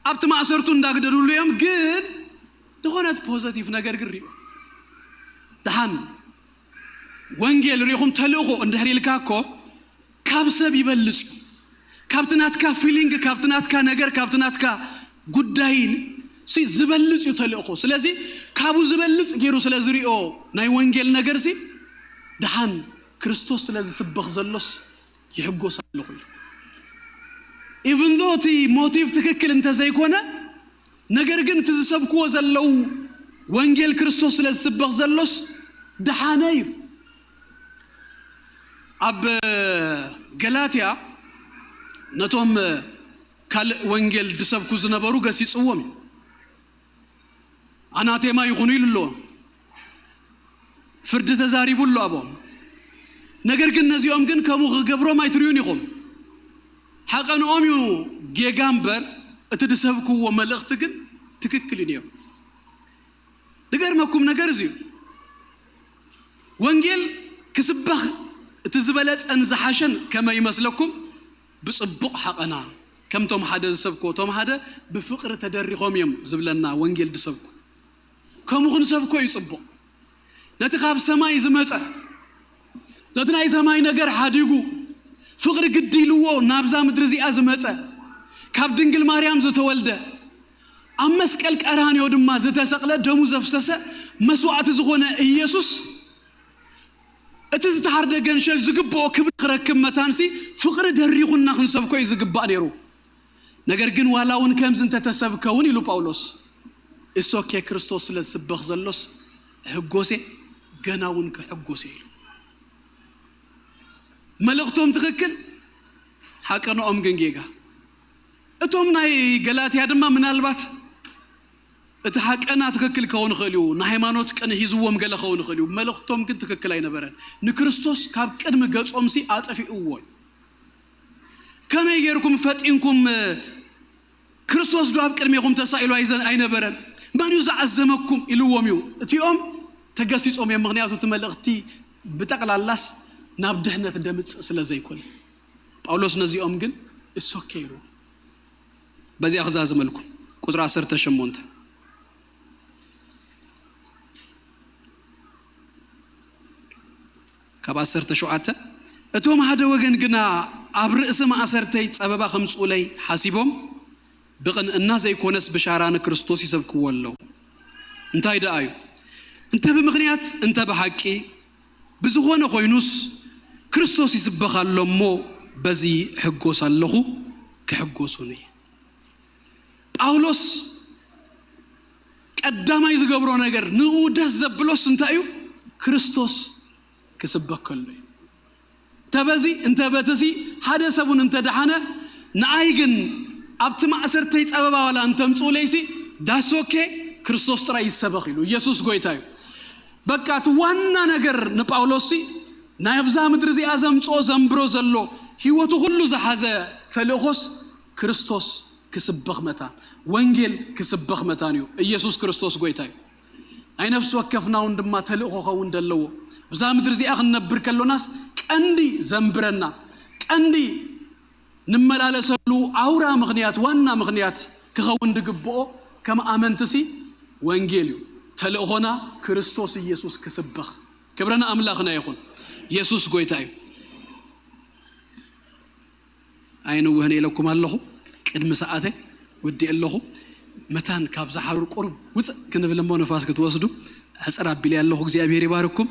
አብት ማእሰርቱ እንዳግደሉልዮም ግን ደሆነት ፖዚቲቭ ነገር ግሪዮ ደሃን ወንጌል ሪኹም ተልእኹ እንድህሪልካኮ ካብሰብ ይበልጽ ካብትናትካ ፊሊንግ ካብትናትካ ነገር ካብትናትካ ጉዳይን ዝበልጽ ተልእኹ ስለዚህ ካቡ ዝበልጽ ገይሩ ስለዝሪኦ ናይ ወንጌል ነገር ደሃን ክርስቶስ ስለዚህ ስብኽ ዘሎስ ይሕጎስ ኣለኹ even though ti motive ትክክል እንተ ዘይኮነ ነገር ግን ትዝሰብክዎ ዘለው ወንጌል ክርስቶስ ስለዚህ ስብኽ ዘሎስ ደሃነ እዩ አብ ገላትያ ነቶም ካል ወንጌል ድሰብኩ ዝነበሩ ገሲጽዎም አናቴማ ይኹኑ ይልሎ ፍርድ ተዛሪቡሎ አቦም ነገር ግን ነዚኦም ግን ከሙ ገብሮም አይትሪዩን ይኹም ሐቀንኦም ዩ ጌጋምበር እትድሰብክዎ መልእኽት ግን ትክክል እዩ ንገርመኩም ነገር እዚዩ ወንጌል ክስበኽ እትዝበለጸን ዝሓሸን ከመ ይመስለኩም ብጽቡቕ ሐቀና ከምቶም ሓደ ዝሰብክዎ ቶም ሓደ ብፍቅሪ ተደሪኾም እዮም ዝብለና ወንጌል ድሰብኩ ከምኡ ክንሰብኮ ይጽቡቕ ነቲ ካብ ሰማይ ዝመጸ ነቲ ናይ ሰማይ ነገር ሓዲጉ ፍቅሪ ግዲልዎ ናብዛ ምድሪ እዚኣ ዝመጸ ካብ ድንግል ማርያም ዝተወልደ ኣብ መስቀል ቀራንዮ ድማ ዝተሰቕለ ደሙ ዘፍሰሰ መስዋዕቲ ዝኾነ ኢየሱስ እቲ ዝተሓርደ ገንሸል ዝግብኦ ክብሪ ክረክብ መታንሲ ፍቅሪ ደሪኹና ክንሰብኮ ዝግባእ ነይሩ ነገር ግን ዋላውን ከምዝ እንተተሰብከውን ኢሉ ጳውሎስ እሶኬ ክርስቶስ ስለዝስበኽ ዘሎስ ሕጎሴ ገናውን ክሕጎሴ ኢሉ መልእኽቶም ትክክል ሐቀንኦም ግን ጌጋ እቶም ናይ ገላትያ ድማ ምናልባት እቲ ሐቀና ትክክል ከውን ኸልዩ ንሃይማኖት ቅን ሂዝዎም ገለ ከውን ኸልዩ መልእኽቶም ግን ትክክል አይነበረን ንክርስቶስ ካብ ቅድሚ ገጾም አጠፊእዎ ከመይ ጌርኩም ፈጢንኩም ክርስቶስ ዶ ኣብ ቅድሚኩም ተሳኢሉ አይነበረን ማን ዝዓዘመኩም ኢልዎም እዩ እቲኦም ተገሲጾም የምኽንያቱ ተመልእኽቲ ብጠቅላላስ ናብ ድህነት እንደምጽእ ስለዘይኮን ጳውሎስ ነዚኦም ግን እሶኬ ኢሉ በዚያ ክዛዝመልኩ ቁጥር 18 ካብ 17 እቶም ሓደ ወገን ግና ኣብ ርእሲ ማእሰርተይ ጸበባ ከምጽኡለይ ሓሲቦም ብቕን እና ዘይኮነስ ብሻራ ንክርስቶስ ይሰብክዎ ኣለዉ እንታይ ደኣዩ እንተ ብምኽንያት እንተ ብሓቂ ብዝኾነ ኮይኑስ ክርስቶስ ይስበኻሎ እሞ በዚ ሕጎስ ኣለኹ ክሕጎሱኒ ጳውሎስ ቀዳማይ ዝገብሮ ነገር ንኡ ደስ ዘብሎስ እንታይ እዩ ክርስቶስ ክስበከሉ ተበዚ እንተ በተሲ ሓደ ሰቡን እንተ ደሓነ ንኣይ ግን ኣብቲ ማእሰርተይ ጸበባ ዋላ እንተምጽኡለይሲ ዳሶኬ ክርስቶስ ጥራይ ይሰበኽ ኢሉ ኢየሱስ ጎይታ እዩ በቃ እቲ ዋና ነገር ንጳውሎስ ናይ ኣብዛ ምድሪ እዚኣ ዘምጽኦ ዘንብሮ ዘሎ ህይወቱ ሁሉ ዝሓዘ ተልእኾስ ክርስቶስ ክስበኽ መታን ወንጌል ክስበኽ መታን እዩ ኢየሱስ ክርስቶስ ጎይታ እዩ ናይ ነፍሲ ወከፍናውን ድማ ተልእኾ ኸውን ደለዎ ኣብዛ ምድሪ እዚኣ ክንነብር ከሎናስ ቀንዲ ዘንብረና ቀንዲ ንመላለሰሉ አውራ ምኽንያት ዋና ምኽንያት ክኸውን ድግብኦ ከም ኣመንትሲ ወንጌል እዩ ተልእኾና ክርስቶስ ኢየሱስ ክስበኽ ክብረና ኣምላኽና ይኹን ኢየሱስ ጎይታ እዩ ኣይንውህን ኢለኩም ኣለኹ ቅድሚ ሰዓተ ወዲእ ኣለኹ መታን ካብ ዝሓሩር ቁርብ ውፅእ ክንብል እሞ ነፋስ ክትወስዱ ሕፅር ኣቢል ኣለኹ እግዚኣብሔር ይባርኩም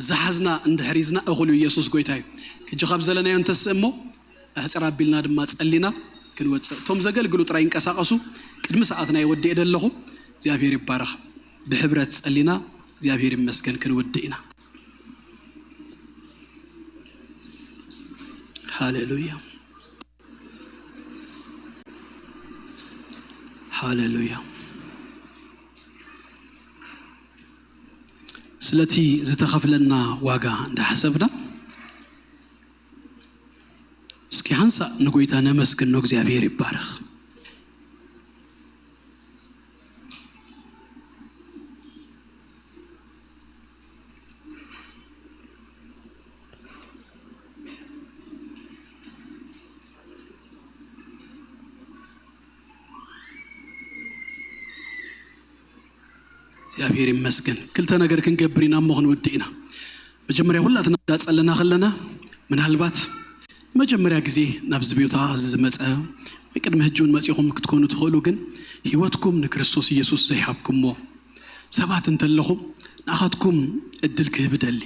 ዝሓዝና እንድሕሪዝና እኹሉ ኢየሱስ ጎይታ እዩ ክጂ ካብ ዘለናዮ እንተስእ እሞ ሕፅር ኣቢልና ድማ ጸሊና ክንወፅእ እቶም ዘገልግሉ ጥራይ እንቀሳቐሱ ቅድሚ ሰዓትና ይወዲእ ደለኹ እግዚአብሔር ይባረክ ብሕብረት ጸሊና እግዚአብሔር ይመስገን ክንወድኢና ሃሌሉያ ሃሌሉያ ስለቲ ዝተኸፍለና ዋጋ እንዳሐሰብና እስኪ ሃንሳ ንጎይታ ነመስግን ነው እግዚአብሔር ይባረክ እግዚአብሔር ይመስገን ክልተ ነገር ክንገብሪና መሆን ወድኢና መጀመሪያ ሁላትና ዳጸለና خلنا ምናልባት መጀመሪያ ጊዜ ናብዝ ቢዮታ ዝመጸ ወይ ቅድመ ህጁን መጽይኹም ክትኮኑ ትኸሉ ግን ህይወትኩም ንክርስቶስ ኢየሱስ ዘይሓብኩሞ ሰባት እንተለኹም ናኻትኩም እድል ክህብደሊ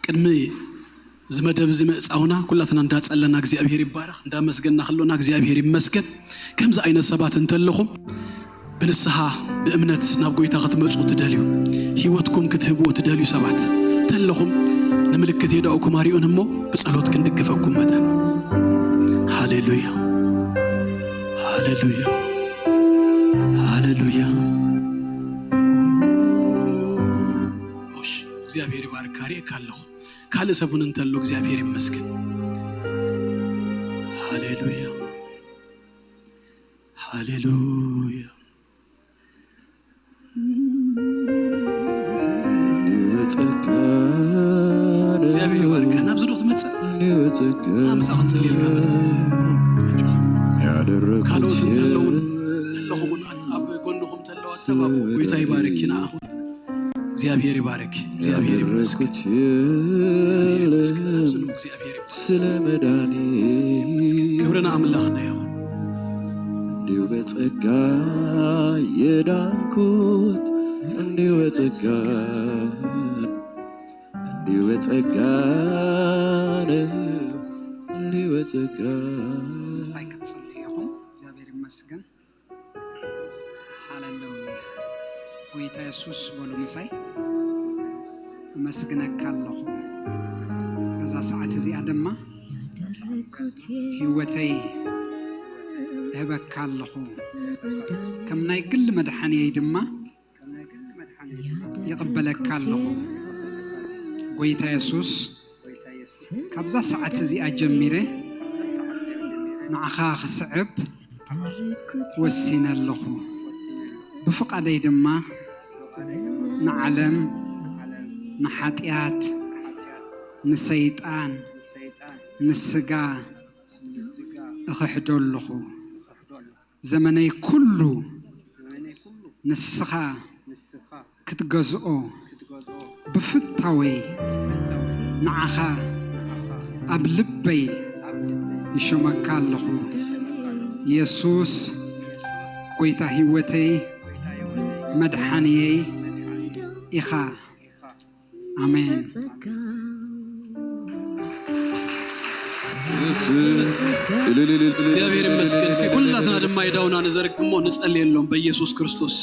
ቅድሚ ዝመደብ ዝመጻውና ኩላትና እንዳጸለና እግዚአብሔር ይባረክ እንዳመስገንና خلونا እግዚአብሔር ይመስገን ከምዛ አይነት ሰባት እንተለኹም በንስሐ በእምነት ናብ ጎይታ ክትመጹ ትደልዩ ህይወትኩም ክትህብዎ ትደልዩ ሰባት ተለኹም ንምልክት የዳውኩም አሪዮንሞ በጸሎት ክንድግፈኩም መጣ ሃሌሉያ ሃሌሉያ ሃሌሉያ ኦሽ እግዚአብሔር ይባርክ ካሪ ካለሁ ካለ ሰቡን እንተሎ እግዚአብሔር ይመስገን ሃሌሉያ ሃሌሉያ እግዚአብሔር ይባርክ ናብዝዶት መጽ አምሳን ጽልል ያደረኩት ካሎት ተለውን አብ ጎንኩም ተለው አተባቡ ጎይታ ይባርክና አሁን እግዚአብሔር ይባርክ እግዚአብሔር ይመስገን ስለመዳኒ ክብርና አምላክና ይሁን እንዲሁ በጸጋ የዳንኩት እንዲሁ በጸጋ እንዲሁ በጸጋ እንዲሁ በጸጋ ሳይከጽል ይሁን እግዚአብሔር ይመስገን ሃሌሉያ ጌታ ኢየሱስ ወልምሳይ መስግነካለሁ በዛ ሰዓት እዚ አደማ ህይወተይ ህበካለሁ ከምናይ ግል መድኃኒ ይድማ يقبلكالله ጌታ ኢየሱስ ካብዛ ሰዓት እዚ አጀሚረ ንዓኻ ክስዕብ ወሲነለኹ بفقدي دما نعلم نحاتيات نسيطان نسقا اخحدو اللخو زمني كله نسخا كتغزؤو بفتاوي نعخا أبلبي يشمكا اللخو يسوس قويتا هيوتي مدحانيي إخا آمين እግዚአብሔር ይመስገን ሁላትና ደማ ይዳውና ነዘርቅሞ ንጸልይ የለውም በኢየሱስ ክርስቶስ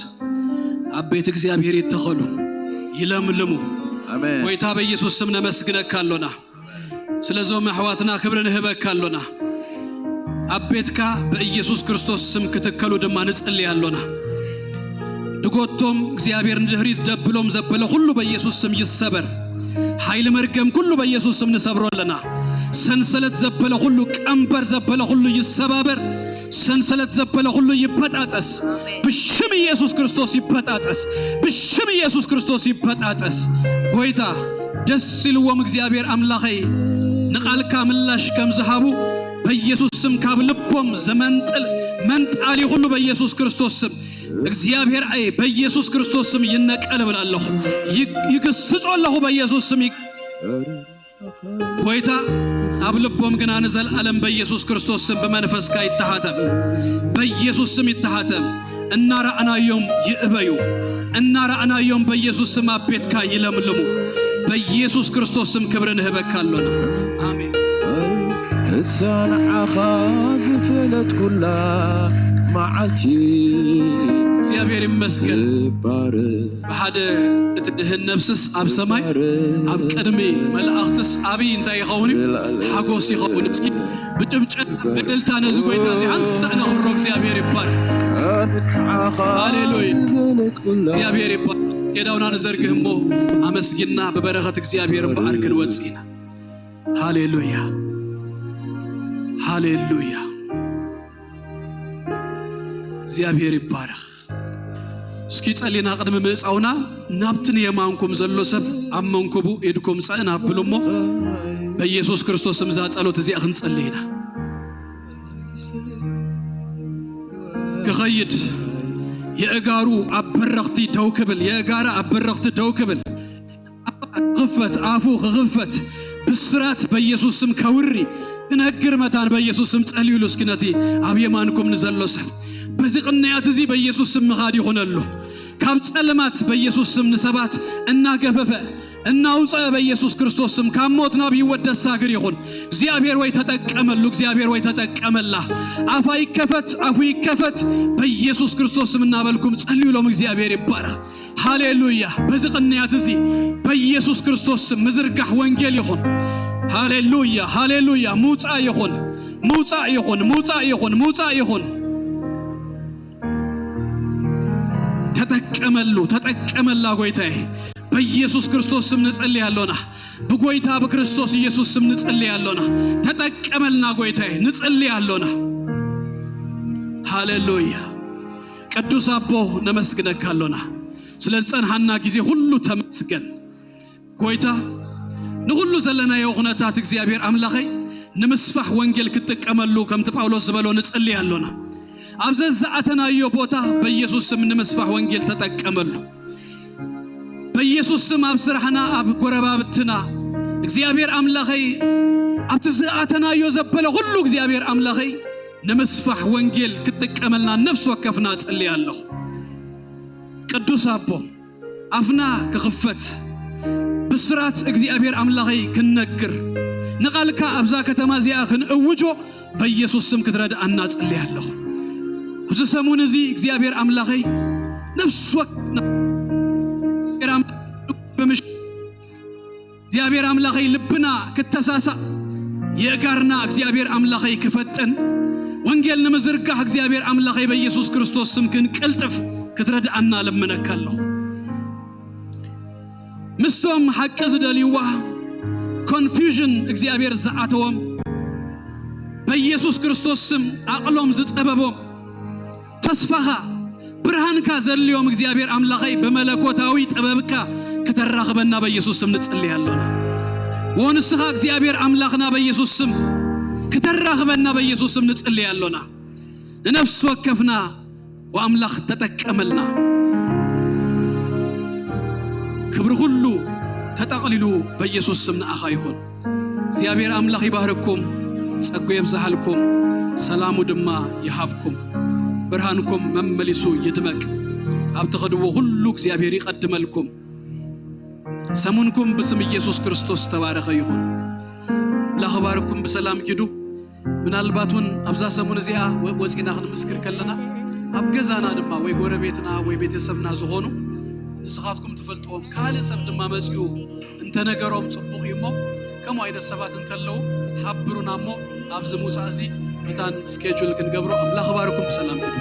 አቤት እግዚአብሔር ይተኸሉ ይለምልሙ አሜን ወይታ በኢየሱስ ስም ነመስግነካለና ስለዚህ ማህዋትና ክብርን ህበካለና አቤትካ በኢየሱስ ክርስቶስ ስም ክትከሉ ደማ ንጸልያለና ድጎቶም እግዚአብሔር እንድህሪት ደብሎም ዘበለ ሁሉ በኢየሱስ ስም ይሰበር ኃይል መርገም ሁሉ በኢየሱስ ስም ንሰብሮለና ሰንሰለት ዘበለ ሁሉ ቀንበር ዘበለ ሁሉ ይሰባበር ሰንሰለት ዘበለ ሁሉ ይበጣጠስ በሽም ኢየሱስ ክርስቶስ ይበጣጠስ በሽም ኢየሱስ ክርስቶስ ይበጣጠስ ጎይታ ደስ ይልዎም እግዚአብሔር አምላኸይ ንቃልካ ምላሽ ከምዝሃቡ በኢየሱስ ስም ካብ ልቦም ዘመንጥል መንጣሊ ሁሉ በኢየሱስ ክርስቶስ ስም እግዚአብሔር አይ በኢየሱስ ክርስቶስ ስም ይነቀል ብላለሁ ይግስጾለሁ በኢየሱስ ስም ጎይታ አብልቦም ግን አንዘል ዓለም በኢየሱስ ክርስቶስ ስም በመንፈስ ካ ይተሃተም በኢየሱስ ስም ይተሃተም እና ራአናዮም ይእበዩ እና ራአናዮም በኢየሱስ ስም አቤትካ ይለምልሙ በኢየሱስ ክርስቶስ ስም ክብርን ህበካለና አሜን እትሳንዓኻ ዝፍለት ኩላ معلتي እግዚአብሔር ይመስገን بحد اتدهن نفسس اب سماي اب قدمي ملائكتس ابي انتي يخوني حقوس يخون اسكي بጭብጨባ በእልልታ ነዝ ጎይታ እዚ አንሳና ሁሮ እግዚአብሔር ይባረክ ሃሌሉያ እግዚአብሔር ይባረክ የዳውና ነዘርግህሞ አመስግና በበረከት እግዚአብሔርን ባርክን ወጽኢና ሃሌሉያ ሃሌሉያ እግዚአብሔር ይባረክ እስኪ ጸሊና ቀድም መጻውና ናብትን የማንኩም ዘሎ ሰብ አመንኩቡ እድኩም ጻና ብሎሞ በኢየሱስ ክርስቶስ ስም ዛ ጸሎት እዚ አኽን ጸልይና ከኸይድ የእጋሩ አበረኽቲ ተውክብል የእጋራ አበረኽቲ ተውክብል غفت አፉ غفت ብስራት በኢየሱስ ስም ከውሪ እንግር መታን በኢየሱስ ስም ጸልዩ ለስኪነቲ አብ የማንኩም ንዘሎ ሰብ በዚህ ቅንያት እዚ በኢየሱስ ስም መኻድ ይሆነሉ ካብ ጸልማት በኢየሱስ ስም ንሰባት እናገፈፈ እናውጻ በኢየሱስ ክርስቶስ ስም ካሞትና ቢወደስ ሳግር ይሁን እግዚአብሔር ወይ ተጠቀመሉ እግዚአብሔር ወይ ተጠቀመላ አፋ ይከፈት በኢየሱስ ክርስቶስ ስም እናበልኩም ጸልዩ ሎም እግዚአብሔር ይባረክ ሃሌሉያ በዚህ ቅንያት እዚ በኢየሱስ ክርስቶስ ስም ምዝርጋህ ወንጌል ይሁን ሃሌሉያ ሃሌሉያ ሙጻ ይሁን ተጠቀመላ ጎይታዬ በኢየሱስ ክርስቶስ ስም ንጸልያለሁና በጎይታ በክርስቶስ ኢየሱስ ስም ንጸልያለሁና ተጠቀመልና ጎይታዬ ንጸልያለሁና ሃሌሉያ ቅዱስ አቦ ነመስግነካለሁና ስለጸንሐና ጊዜ ሁሉ ተመስገን ጎይታ ንሁሉ ዘለና የኹነታት እግዚአብሔር አምላኸይ ንምስፋህ ወንጌል ክትቀመሉ ከምት ጳውሎስ ዝበሎ ንጸልያለሁና አብዘዛአተናዮ ቦታ በኢየሱስ ስም ንምስፋህ ወንጌል ተጠቀመሉ በኢየሱስ ስም አብስራህና አብ ጎረባብትና እግዚአብሔር አምላኸይ አብዘዛአተናዮ ዘበለ ሁሉ እግዚአብሔር አምላኸይ ንምስፋህ ወንጌል ክትቀመልና ነፍስ ወከፍና ጸልያለሁ ቅዱስ አቦ አፍና ከኽፈት ብስራት እግዚአብሔር አምላኸይ ክነግር ንቃልካ አብዛ ከተማ ዚያ ክንእውጆ በኢየሱስ ስም ክትረዳና ጸልያለሁ ብዙ ሰሙን እዚ እግዚአብሔር አምላኸይ ነፍስ ወከፍና እግዚአብሔር አምላኸይ ልብና ከተሳሳ የጋርና እግዚአብሔር አምላኸይ ክፈጠን ወንጌል ንምዝርጋህ እግዚአብሔር አምላኸይ በኢየሱስ ክርስቶስ ስም ክንቅልጥፍ ክትረዳና ለምነካለሁ ምስቶም ሐቅ ዝደልይዋ ኮንፊውዥን እግዚአብሔር ዘአተዎም በኢየሱስ ክርስቶስ ስም አቅሎም ዝጸበቦም ተስፋኻ ብርሃንካ ዘልዮም እግዚአብሔር አምላኸይ በመለኮታዊ ጥበብካ ከተራኸበና በኢየሱስ ስም ንጸልያለሁና ወንስኻ እግዚአብሔር አምላኽና በኢየሱስ ስም ከተራኸበና በኢየሱስ ስም ንጸልያለሁና ነፍስ ወከፍና ወአምላኽ ተጠቀመልና ክብር ሁሉ ተጠቅልሉ በኢየሱስ ስም ንአኻ ይሁን እግዚአብሔር አምላኽ ይባርኩም ጸጋ ይብዛሃልኩም ሰላሙ ድማ ይሃብኩም ብርሃንኩም መመሊሱ ይድመቅ አብተኸድዎ ሁሉ እግዚአብሔር ይቀድመልኩም ሰሙንኩም በስም ኢየሱስ ክርስቶስ ተባረከ ይሁን ለኸባርኩም በሰላም ኪዱ ምናልባቱን አብዛ ሰሙን እዚያ ወጽኢና ክንምስክር ከለና አብገዛና ድማ ወይ ጎረቤትና ወይ ቤተሰብና ዝሆኑ ንስኻትኩም ትፈልጥዎም ካለ ሰብ ድማ መጽዩ እንተ ነገሮም ጽቡቕ ይሞ ከመ አይነት ሰባት እንተለው ሐብሩናሞ አብዝ ሙጻዚ መታን ስኬጁል ክንገብሮ አምላኽ ባርኩም በሰላም ኪዱ